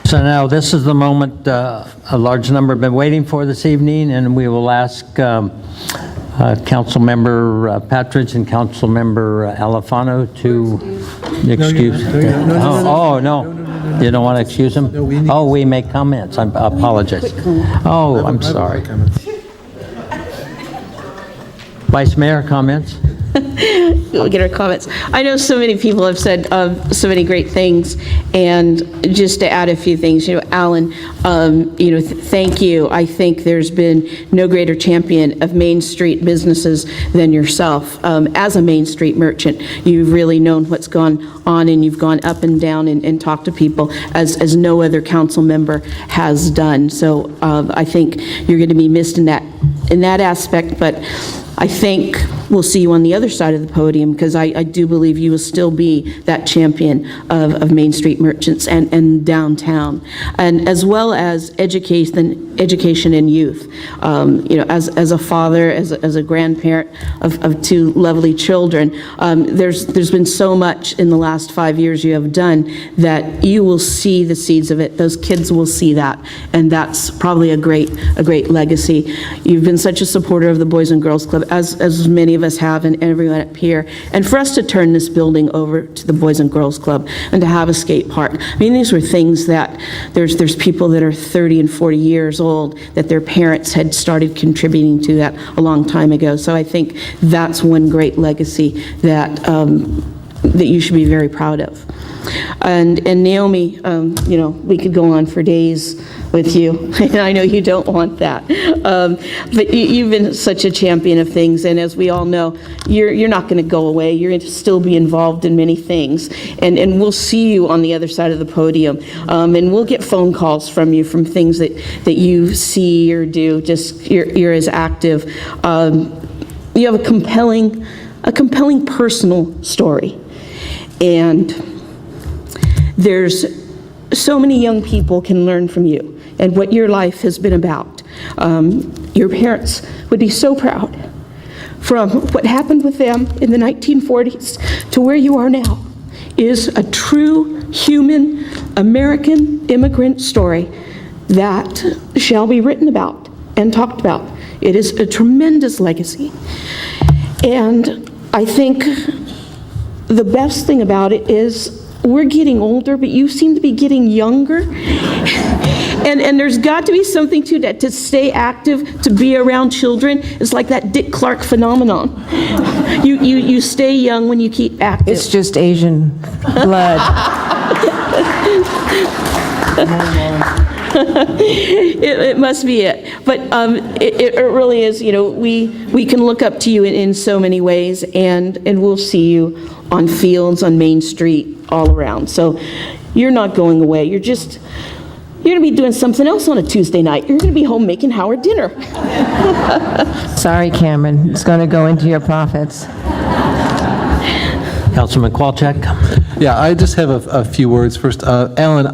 So now this is the moment a large number have been waiting for this evening, and we will ask Councilmember Patridge and Councilmember Alfano to excuse. No. You don't want to excuse them? No, oh, we make comments. I apologize. Oh, I'm sorry. Vice Mayor, comments? We'll get our comments. I know so many people have said so many great things, And just to add a few things, Allan, thank you. I think there's been no greater champion of Main Street businesses than yourself. As a Main Street merchant, you've really known what's gone on, and you've gone up and down and talked to people as no other council member has done. So I think you're going to be missed in that aspect, but I think we'll see you on the other side of the podium, because I do believe you will still be that champion of Main Street merchants and downtown, and as well as education and youth. As a father, as a grandparent of two lovely children, there's been so much in the last 5 years you have done that you will see the seeds of it. Those kids will see that, and that's probably a great legacy. You've been such a supporter of the Boys and Girls Club, as many of us have, and everyone up here. And for us to turn this building over to the Boys and Girls Club and to have a skate park, I mean, these were things that there's people that are 30 and 40 years old that their parents had started contributing to that a long time ago. So I think that's one great legacy that you should be very proud of. And Naomi, we could go on for days with you, and I know you don't want that. But you've been such a champion of things, and as we all know, you're not going to go away. You're going to still be involved in many things, and we'll see you on the other side of the podium, and we'll get phone calls from you from things that you see or do. Just you're as active. You have a compelling personal story, and there's so many young people can learn from you and what your life has been about. Your parents would be so proud from what happened with them in the 1940s to where you are now is a true human American immigrant story that shall be written about and talked about. It is a tremendous legacy. And I think the best thing about it is we're getting older, but you seem to be getting younger. And there's got to be something to that, to stay active, to be around children. It's like that Dick Clark phenomenon. You stay young when you keep active. It's just Asian blood. It must be it. But it really is, we can look up to you in so many ways, and we'll see you on fields, on Main Street, all around. So you're not going away. You're going to be doing something else on a Tuesday night. You're going to be home making Howard dinner. Sorry, Cameron. It's going to go into your profits. Councilman Kwolchak. Yeah, I just have a few words. First, Allan,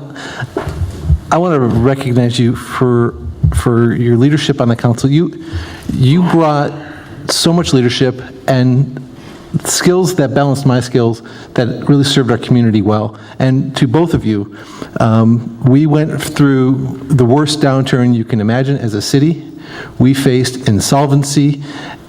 I want to recognize you for your leadership on the council. You brought so much leadership and skills that balanced my skills that really served our community well. And to both of you, we went through the worst downturn you can imagine as a city. We faced insolvency,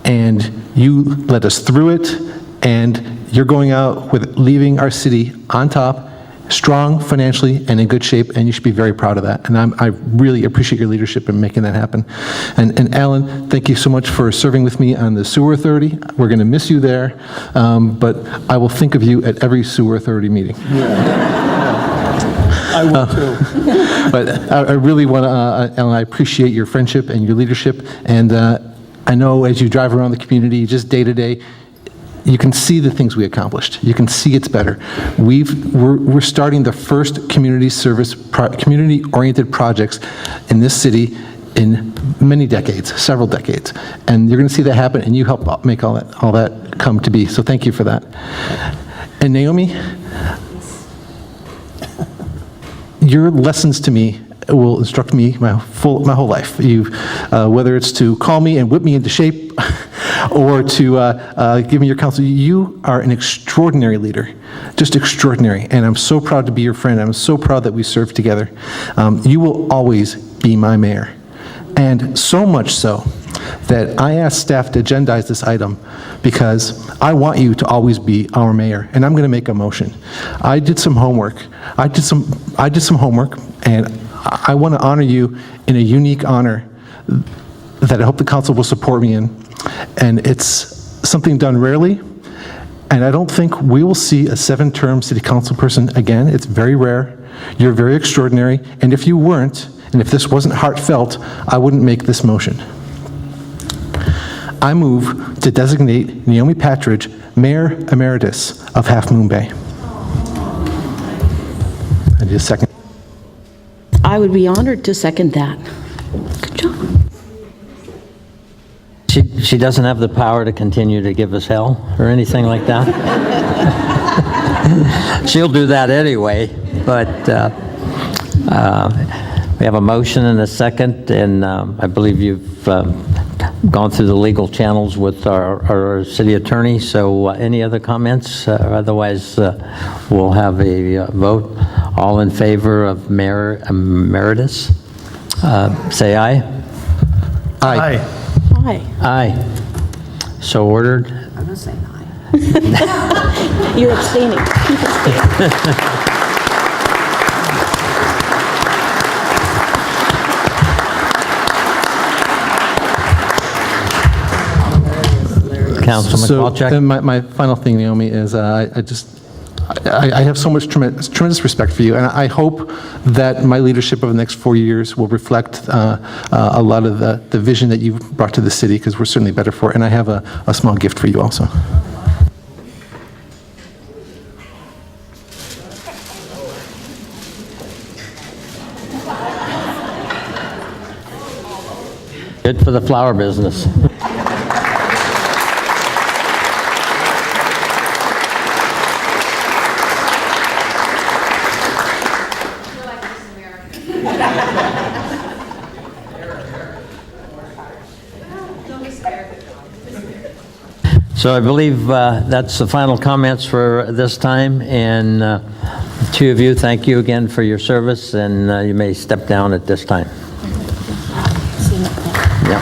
and you led us through it, and you're going out with leaving our city on top, strong financially and in good shape, and you should be very proud of that. And I really appreciate your leadership in making that happen. And Allan, thank you so much for serving with me on the Sewer Authority. We're going to miss you there, but I will think of you at every Sewer Authority meeting. I will too. But I really want to, Allan, I appreciate your friendship and your leadership, and I know as you drive around the community, just day to day, you can see the things we accomplished. You can see it's better. We're starting the first community-oriented projects in this city in many decades, several decades, and you're going to see that happen. And you helped make all that come to be. So thank you for that. And Naomi, your lessons to me will instruct me my whole life. Whether it's to call me and whip me into shape, or to give me your counsel. You are an extraordinary leader, just extraordinary, and I'm so proud to be your friend. I'm so proud that we serve together. You will always be my mayor, and so much so that I asked staff to agendize this item because I want you to always be our mayor, and I'm going to make a motion. I did some homework. I did some homework, and I want to honor you in a unique honor that I hope the council will support me in. And it's something done rarely, and I don't think we will see a 7-term city council person again. It's very rare. You're very extraordinary, and if you weren't, and if this wasn't heartfelt, I wouldn't make this motion. I move to designate Naomi Patridge Mayor Emeritus of Half Moon Bay. I need a second. I would be honored to second that. Good job. She doesn't have the power to continue to give us hell or anything like that. She'll do that anyway, but we have a motion and a second, and I believe you've gone through the legal channels with our city attorney, so any other comments? Otherwise, we'll have a vote. All in favor of Mayor Emeritus, say aye. Aye. Hi. Aye. So ordered. I'm going to say aye. You're abstaining. Keep abstaining. Councilman So, Walczak. and my final thing, Naomi, is I have so much tremendous respect for you, and I hope that my leadership over the next 4 years will reflect a lot of the vision that you've brought to the city, because we're certainly better for it. And I have a small gift for you also. Good for the flower business. So I believe that's the final comments for this time, and two of you, thank you again for your service, and you may step down at this time. Yep.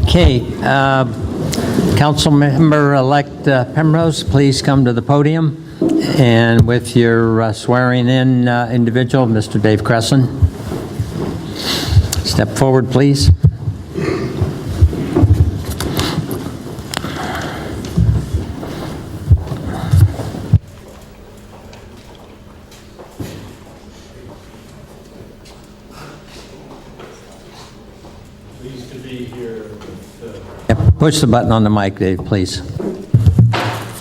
Okay, Councilmember-elect Penrose, please come to the podium. And with your swearing-in individual, Mr. Dave Cresson. Step forward, please. Pleased to be here. Push the button on the mic, Dave, please.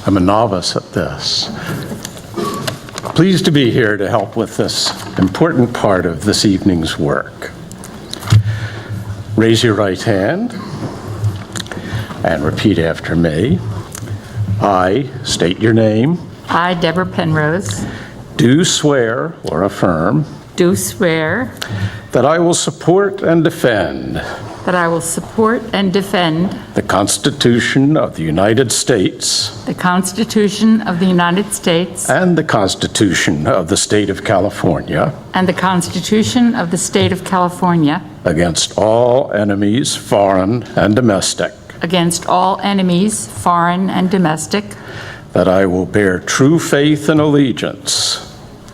I'm a novice at this. Pleased to be here to help with this important part of this evening's work. Raise your right hand and repeat after me. I state your name. I, Deborah Penrose, Do swear or affirm do swear that I will support and defend that I will support and defend the Constitution of the United States the Constitution of the United States and the Constitution of the State of California and the Constitution of the State of California against all enemies, foreign and domestic, against all enemies, foreign and domestic, that I will bear true faith and allegiance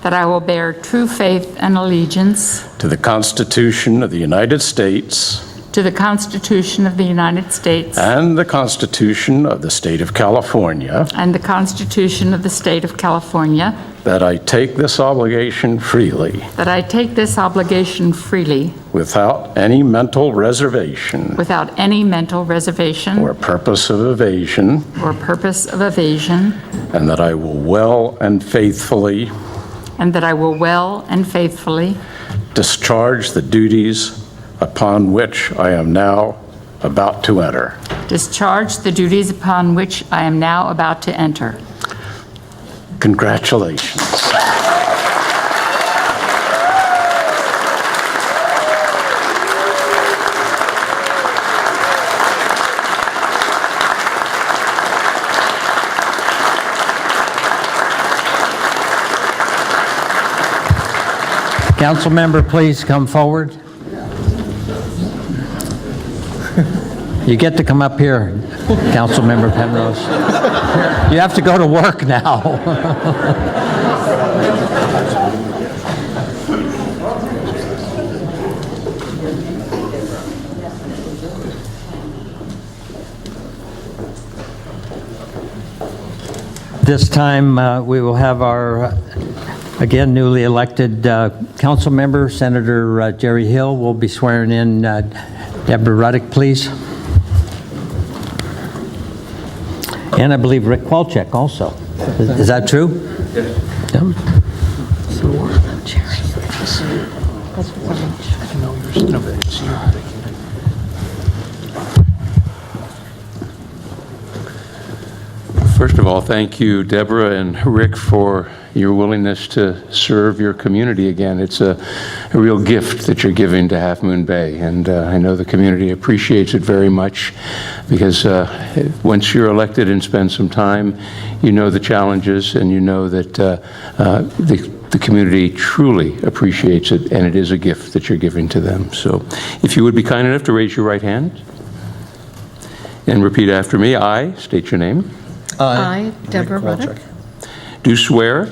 that I will bear true faith and allegiance to the Constitution of the United States to the Constitution of the United States and the Constitution of the State of California, and the Constitution of the State of California, that I take this obligation freely that I take this obligation freely without any mental reservation without any mental reservation or purpose of evasion, or purpose of evasion, and that I will well and faithfully and that I will well and faithfully discharge the duties upon which I am now about to enter. discharge the duties upon which I am now about to enter. Congratulations. Council member, please come forward. You get to come up here, Council member Penrose. You have to go to work now. This time, we will have our, again, newly elected council member, Senator Jerry Hill, will be swearing in Deborah Ruddock, please. And I believe Rick Walczak also. Is that true? Yes. First of all, thank you, Deborah and Rick, for your willingness to serve your community again. It's a real gift that you're giving to Half Moon Bay, and I know the community appreciates it very much because once you're elected and spend some time, you know the challenges and you know that the community truly appreciates it, and it is a gift that you're giving to them. So if you would be kind enough to raise your right hand and repeat after me. I state your name. I, Deborah Ruddock, Do swear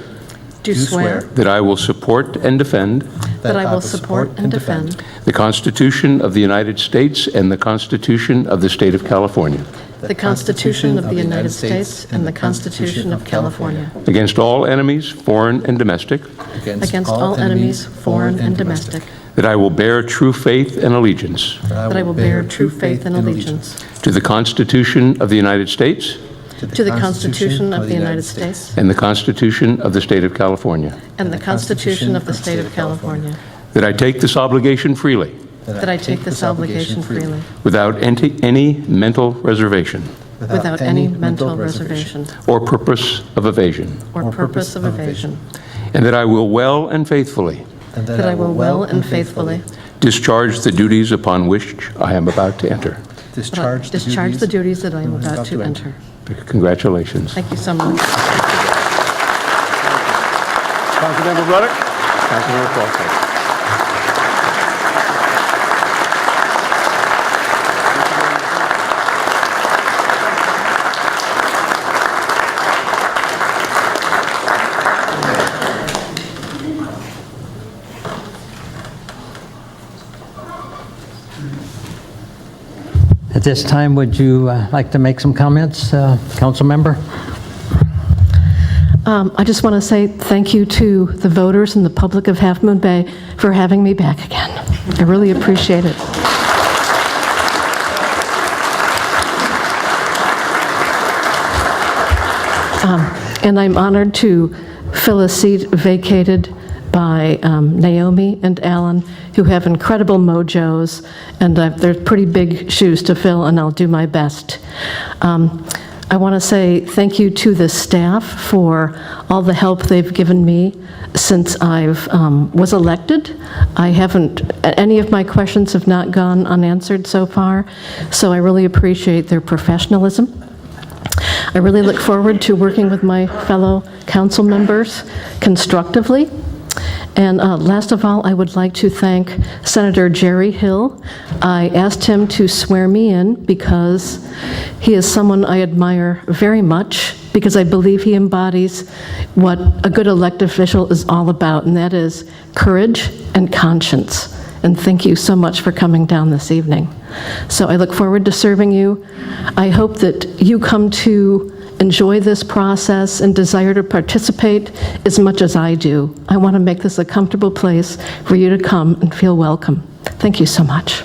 do swear that I will support and defend that I will support and defend the Constitution of the United States and the Constitution of the State of California the Constitution of the United States and the Constitution of California against all enemies, foreign and domestic, against all enemies, foreign and domestic, that I will bear true faith and allegiance that I will bear true faith and allegiance to the Constitution of the United States to the Constitution of the United States and the Constitution of the State of California, and the Constitution of the State of California, that I take this obligation freely that I take this obligation freely without any mental reservation without any mental reservation or purpose of evasion, or purpose of evasion, and that I will well and faithfully that I will well and faithfully discharge the duties upon which I am about to enter. discharge the duties that I am about to enter. Congratulations. Thank you so much. Councilmember Ruddock? Councilmember Walczak. At this time, would you like to make some comments, council member? I just want to say thank you to the voters and the public of Half Moon Bay for having me back again. I really appreciate it. And I'm honored to fill a seat vacated by Naomi and Allan, who have incredible mojos, and they're pretty big shoes to fill, and I'll do my best. I want to say thank you to the staff for all the help they've given me since I was elected. Any of my questions have not gone unanswered so far, so I really appreciate their professionalism. I really look forward to working with my fellow council members constructively. And last of all, I would like to thank Senator Jerry Hill. I asked him to swear me in because he is someone I admire very much, because I believe he embodies what a good elected official is all about, and that is courage and conscience. And thank you so much for coming down this evening. So I look forward to serving you. I hope that you come to enjoy this process and desire to participate as much as I do. I want to make this a comfortable place for you to come and feel welcome. Thank you so much.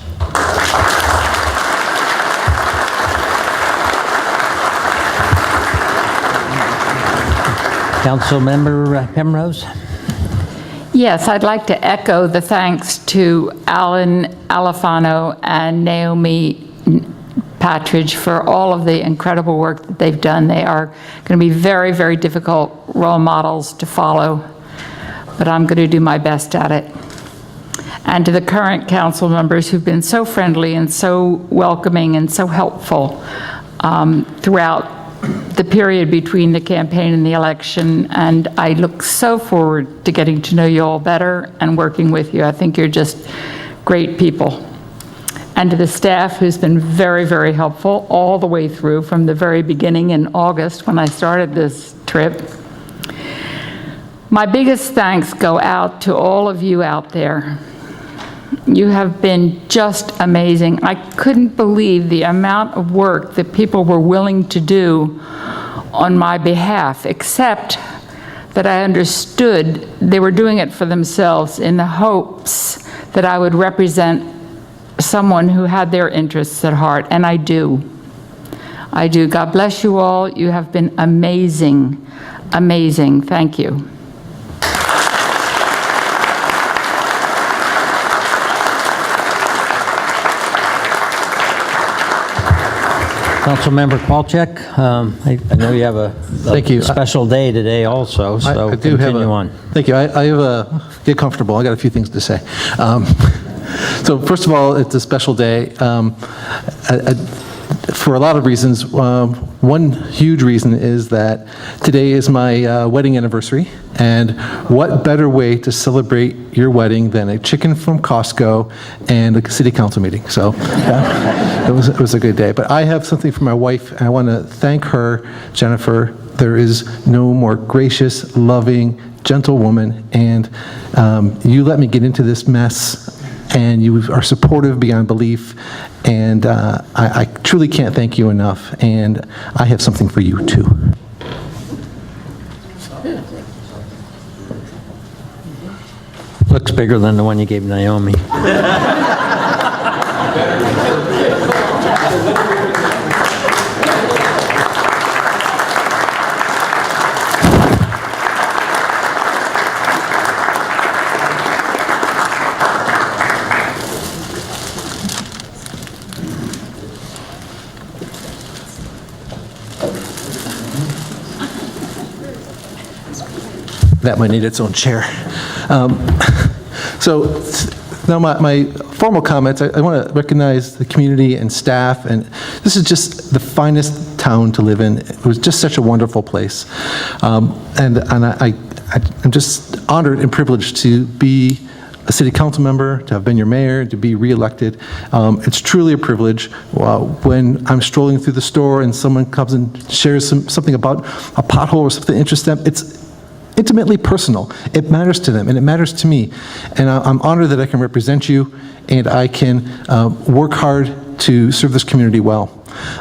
Councilmember Penrose? Yes, I'd like to echo the thanks to Allan Alafano and Naomi Patridge for all of the incredible work that they've done. They are going to be very, very difficult role models to follow, but I'm going to do my best at it. And to the current council members who've been so friendly and so welcoming and so helpful throughout the period between the campaign and the election, and I look so forward to getting to know you all better and working with you. I think you're just great people. And to the staff who's been very, very helpful all the way through from the very beginning in August when I started this trip. My biggest thanks go out to all of you out there. You have been just amazing. I couldn't believe the amount of work that people were willing to do on my behalf, except that I understood they were doing it for themselves in the hopes that I would represent someone who had their interests at heart, and I do. I do. God bless you all. You have been amazing, amazing. Thank you. Councilmember Palchik, I know you have a Thank you. special day today also, so I do continue on. Thank you. I have get comfortable. I got a few things to say. So first of all, it's a special day for a lot of reasons. One huge reason is that today is my wedding anniversary, and what better way to celebrate your wedding than a chicken from Costco and a city council meeting. So it was a good day. But I have something for my wife, and I want to thank her, Jennifer. There is no more gracious, loving, gentle woman, and you let me get into this mess, and you are supportive beyond belief, and I truly can't thank you enough, and I have something for you too. Looks bigger than the one you gave Naomi. That might need its own chair. So now my formal comments, I want to recognize the community and staff, and this is just the finest town to live in. It was just such a wonderful place. And I'm just honored and privileged to be a city council member, to have been your mayor, to be reelected. It's truly a privilege. When I'm strolling through the store and someone comes and shares something about a pothole or something that interests them, it's intimately personal. It matters to them, and it matters to me. And I'm honored that I can represent you, and I can work hard to serve this community well.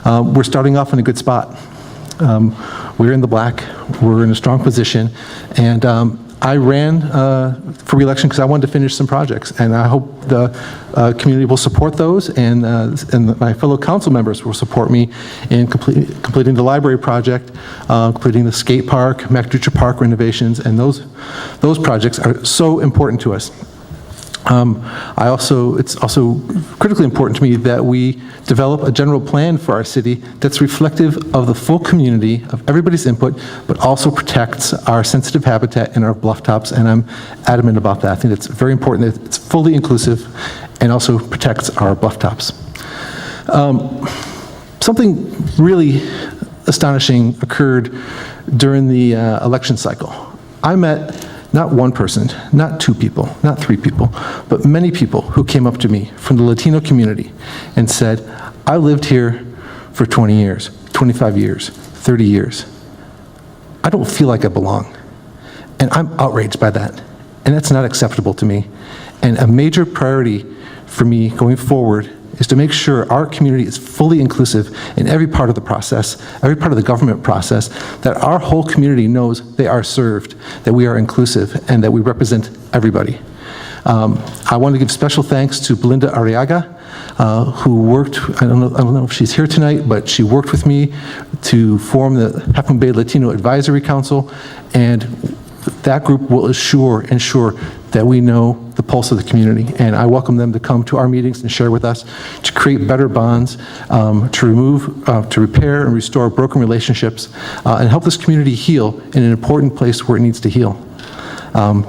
We're starting off in a good spot. We're in the black. We're in a strong position, and I ran for re-election because I wanted to finish some projects, and I hope the community will support those, and my fellow council members will support me in completing the library project, completing the skate park, MacDucha Park renovations, and those projects are so important to us. It's also critically important to me that we develop a general plan for our city that's reflective of the full community, of everybody's input, but also protects our sensitive habitat and our bluff tops, and I'm adamant about that. I think it's very important that it's fully inclusive and also protects our bluff tops. Something really astonishing occurred during the election cycle. I met not one person, not two people, not three people, but many people who came up to me from the Latino community and said, I lived here for 20 years, 25 years, 30 years. I don't feel like I belong. And I'm outraged by that. And that's not acceptable to me. And a major priority for me going forward is to make sure our community is fully inclusive in every part of the process, every part of the government process, that our whole community knows they are served, that we are inclusive, and that we represent everybody. I want to give special thanks to Belinda Arriaga, who worked, I don't know if she's here tonight, but she worked with me to form the Half Moon Bay Latino Advisory Council, and that group will ensure that we know the pulse of the community, and I welcome them to come to our meetings and share with us to create better bonds, to repair and restore broken relationships, and help this community heal in an important place where it needs to heal. I'm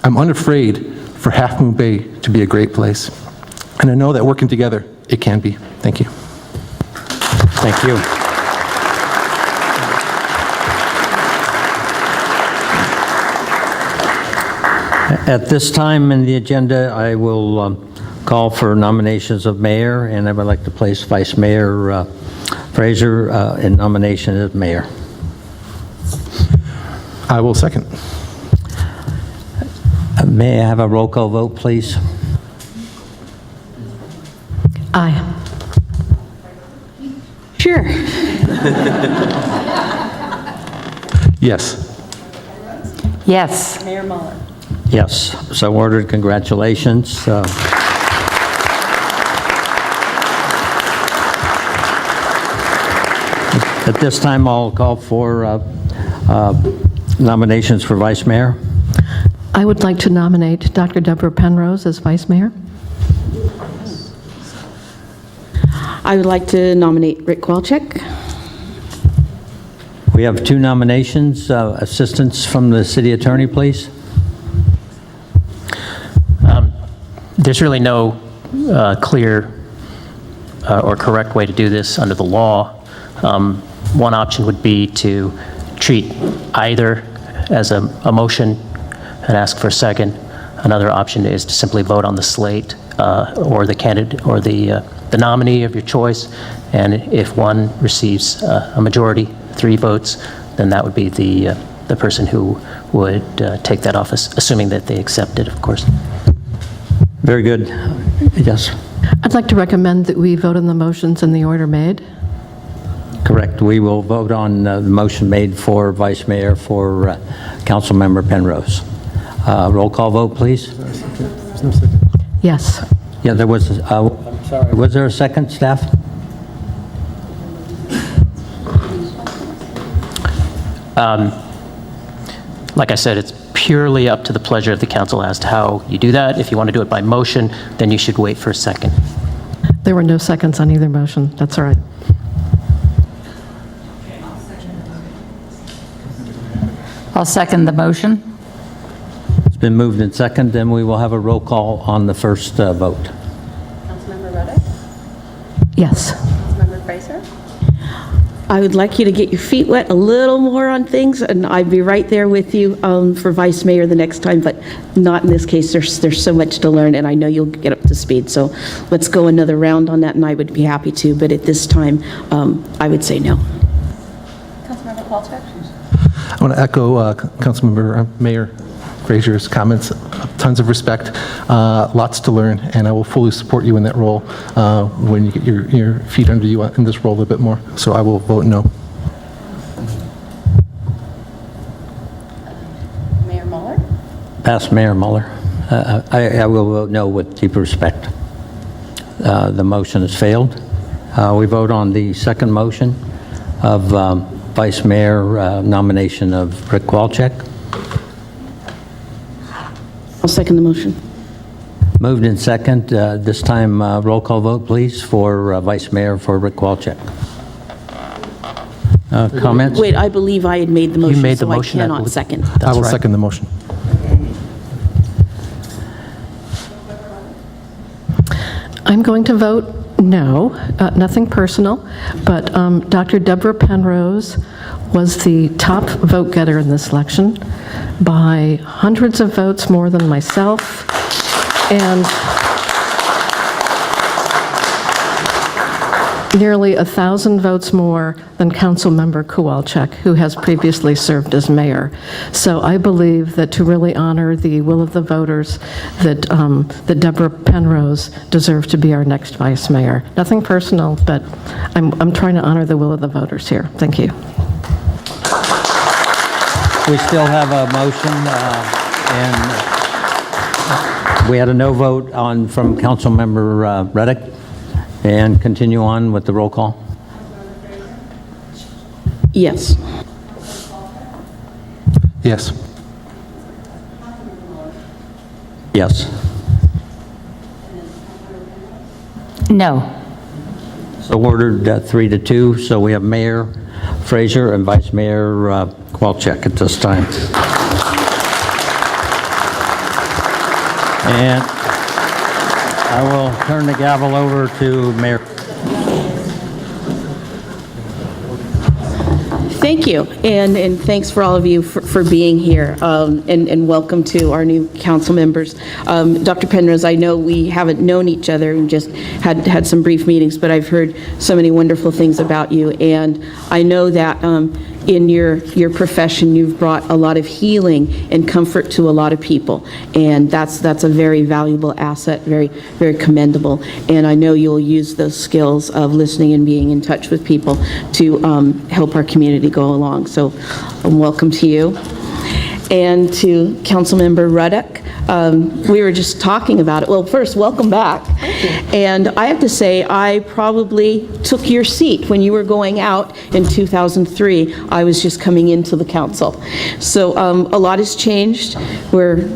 unafraid for Half Moon Bay to be a great place, and I know that working together, it can be. Thank you. Thank you. At this time in the agenda, I will call for nominations of mayor, and I would like to place Vice Mayor Fraser in nomination as mayor. I will second. May I have a roll call vote, please? Aye. Sure. Yes. Yes. Mayor Muller. Yes, so ordered. Congratulations. At this time, I'll call for nominations for vice mayor. I would like to nominate Dr. Deborah Penrose as vice mayor. I would like to nominate Rick Walczek. We have two nominations. Assistance from the city attorney, please. There's really no clear or correct way to do this under the law. One option would be to treat either as a motion and ask for a second. Another option is to simply vote on the slate or the candidate or the nominee of your choice, and if one receives a majority, 3 votes, then that would be the person who would take that office, assuming that they accept it, of course. Very good. Yes. I'd like to recommend that we vote on the motions in the order made. Correct. We will vote on the motion made for vice mayor for Councilmember Penrose. Roll call vote, please. Yes. Yeah, there was, I'm sorry, was there a second, staff? Like I said, it's purely up to the pleasure of the council as to how you do that. If you want to do it by motion, then you should wait for a second. There were no seconds on either motion. That's all right. I'll second the motion. It's been moved and second, and we will have a roll call on the first vote. Councilmember Ruddock. Yes. Councilmember Fraser. I would like you to get your feet wet a little more on things, and I'd be right there with you for vice mayor the next time, but not in this case. There's so much to learn, and I know you'll get up to speed. So let's go another round on that, and I would be happy to. But at this time, I would say no. Councilmember Walczek. I want to echo Councilmember Mayor Fraser's comments. Tons of respect, lots to learn, and I will fully support you in that role when you get your feet under you in this role a bit more. So I will vote no. Mayor Muller. Past Mayor Muller. I will vote no with deep respect. The motion has failed. We vote on the second motion of Vice Mayor nomination of Rick Walczek. I'll second the motion. Moved in second. This time, roll call vote, please, for Vice Mayor for Rick Walczek. Comments? Wait, I believe I had made the motion, made the so motion, I I cannot believe. second. I will second the motion. I'm going to vote no, nothing personal, but Dr. Deborah Penrose was the top vote getter in this election by hundreds of votes more than myself, and nearly 1,000 votes more than Councilmember Kowalczyk, who has previously served as mayor. So I believe that to really honor the will of the voters, that Deborah Penrose deserves to be our next vice mayor. Nothing personal, but I'm trying to honor the will of the voters here. Thank you. We still have a motion, and we had a no vote from Councilmember Ruddock. And continue on with the roll call. Yes. Yes. Yes. No. So ordered 3-2. So we have Mayor Fraser and Vice Mayor Kowalczyk at this time. And I will turn the gavel over to Mayor. Thank you, and thanks for all of you for being here, and welcome to our new council members. Dr. Penrose, I know we haven't known each other and just had some brief meetings, but I've heard so many wonderful things about you, and I know that in your profession, you've brought a lot of healing and comfort to a lot of people, and that's a very valuable asset, very, very commendable, and I know you'll use those skills of listening and being in touch with people to help our community go along. So welcome to you. And to Councilmember Ruddock, we were just talking about it. Well, first, welcome back. And I have to say, I probably took your seat when you were going out in 2003. I was just coming into the council. So a lot has changed. We're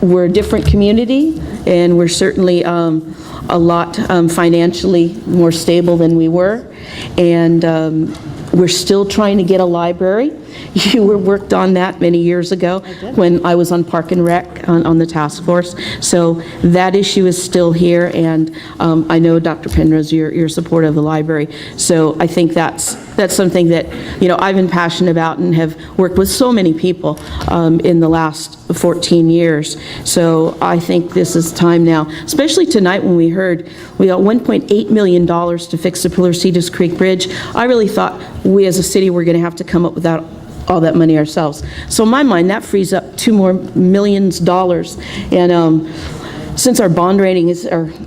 a different community, and we're certainly a lot financially more stable than we were. And we're still trying to get a library. You worked on that many years ago when I was on Park and Rec on the task force. So that issue is still here, and I know, Dr. Penrose, you're supportive of the library. So I think that's something that, I've been passionate about and have worked with so many people in the last 14 years. So I think this is time now, especially tonight when we heard we got $1.8 million to fix the Pillar Cedars Creek Bridge. I really thought we as a city were going to have to come up with all that money ourselves. So in my mind, that frees up $2 more million. And since our bond rating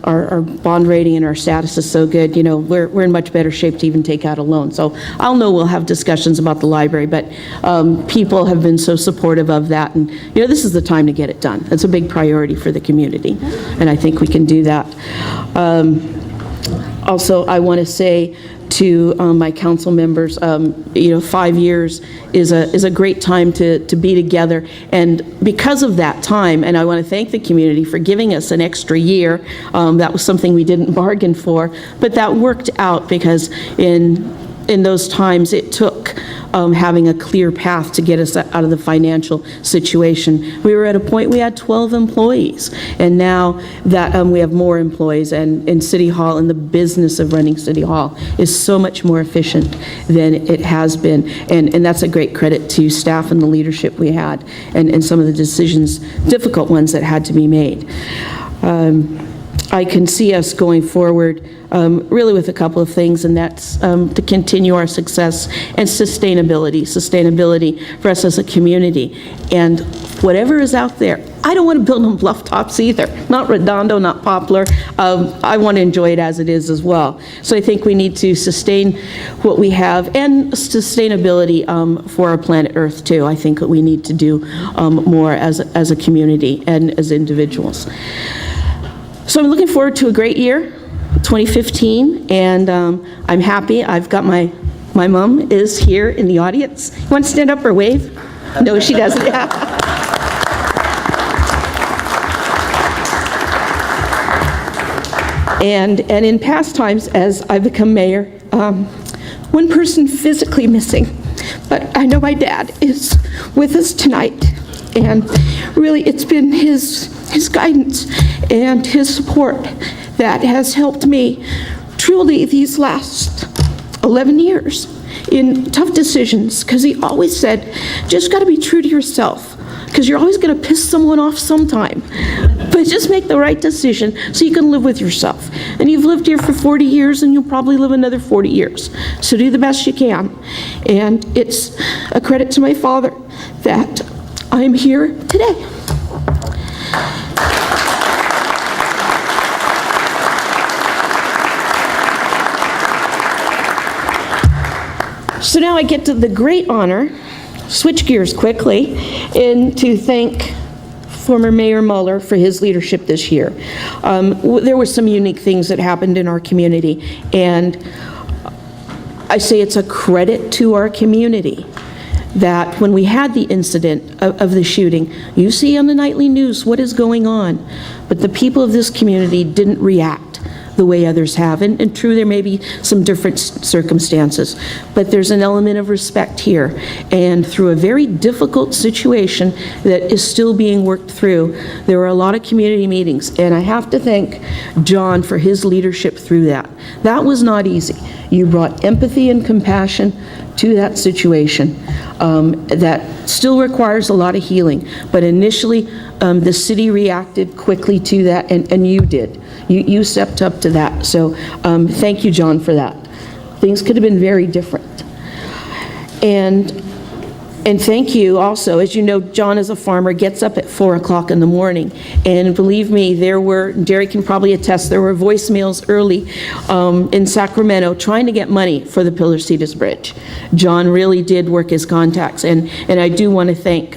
our bond rating and our status is so good, we're in much better shape to even take out a loan. So I'll know we'll have discussions about the library, but people have been so supportive of that, and this is the time to get it done. It's a big priority for the community, and I think we can do that. Also, I want to say to my council members, 5 years is a great time to be together, and because of that time, and I want to thank the community for giving us an extra year. That was something we didn't bargain for, but that worked out because in those times it took having a clear path to get us out of the financial situation. We were at a point we had 12 employees, and now that we have more employees, and City Hall and the business of running City Hall is so much more efficient than it has been, and that's a great credit to staff and the leadership we had, and some of the decisions, difficult ones that had to be made. I can see us going forward really with a couple of things, and that's to continue our success and sustainability for us as a community. And whatever is out there, I don't want to build on bluff tops either, not Redondo, not Poplar. I want to enjoy it as it is as well. So I think we need to sustain what we have, and sustainability for our planet Earth too. I think that we need to do more as a community and as individuals. So I'm looking forward to a great year, 2015, and I'm happy. I've got my mom is here in the audience. You want to stand up or wave? No, she doesn't. And in past times, as I've become mayor, one person physically missing, but I know my dad is with us tonight, and really it's been his guidance and his support that has helped me truly these last 11 years in tough decisions, because he always said, just got to be true to yourself, because you're always going to piss someone off sometime, but just make the right decision so you can live with yourself. And you've lived here for 40 years, and you'll probably live another 40 years, so do the best you can. And it's a credit to my father that I'm here today. So now I get to the great honor, switch gears quickly, and to thank former Mayor Muller for his leadership this year. There were some unique things that happened in our community, and I say it's a credit to our community that when we had the incident of the shooting, you see on the nightly news what is going on, but the people of this community didn't react the way others have. And true, there may be some different circumstances, but there's an element of respect here. And through a very difficult situation that is still being worked through, there were a lot of community meetings, and I have to thank John for his leadership through that. That was not easy. You brought empathy and compassion to that situation that still requires a lot of healing. But initially, the city reacted quickly to that, and you did. You stepped up to that. So thank you, John, for that. Things could have been very different. And thank you also. As you know, John is a farmer, gets up at 4 o'clock in the morning. And believe me, Derry can probably attest, there were voicemails early in Sacramento trying to get money for the Pillar-Cetus Bridge. John really did work his contacts. And I do want to thank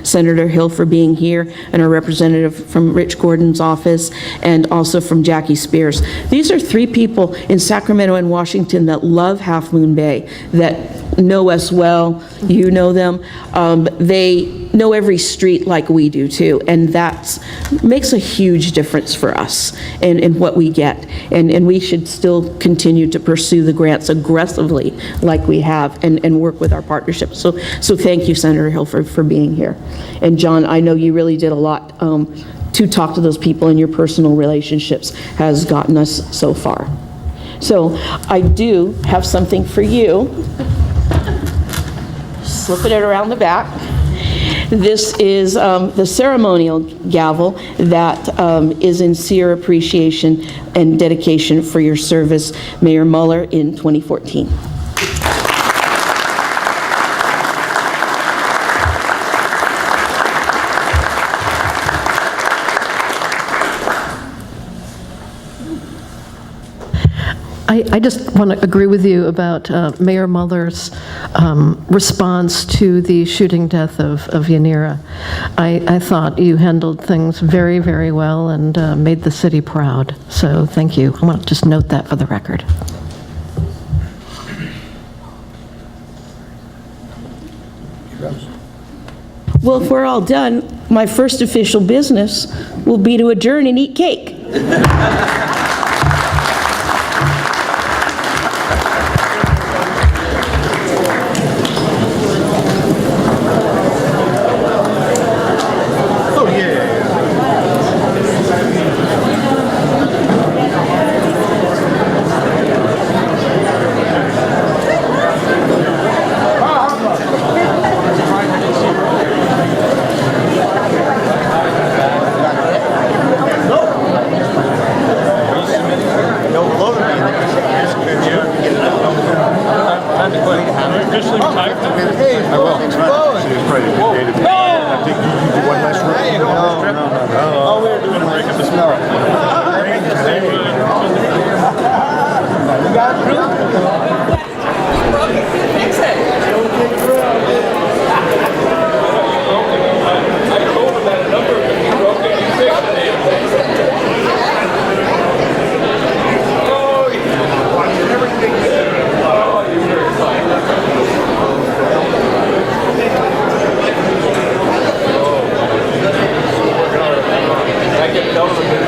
Senator Hill for being here, and our representative from Rich Gordon's office, and also from Jackie Spears. These are 3 people in Sacramento and Washington that love Half Moon Bay, that know us well. You know them. They know every street like we do too, and that makes a huge difference for us and what we get. And we should still continue to pursue the grants aggressively like we have, and work with our partnerships. So thank you, Senator Hill, for being here. And John, I know you really did a lot to talk to those people, and your personal relationships has gotten us so far. So I do have something for you. Slipping it around the back. This is the ceremonial gavel that is in sincere appreciation and dedication for your service, Mayor Muller, in 2014. I just want to agree with you about Mayor Muller's response to the shooting death of Yanira. I thought you handled things very, very well and made the city proud. So thank you. I want to just note that for the record. Well, if we're all done, my first official business will be to adjourn and eat cake. Government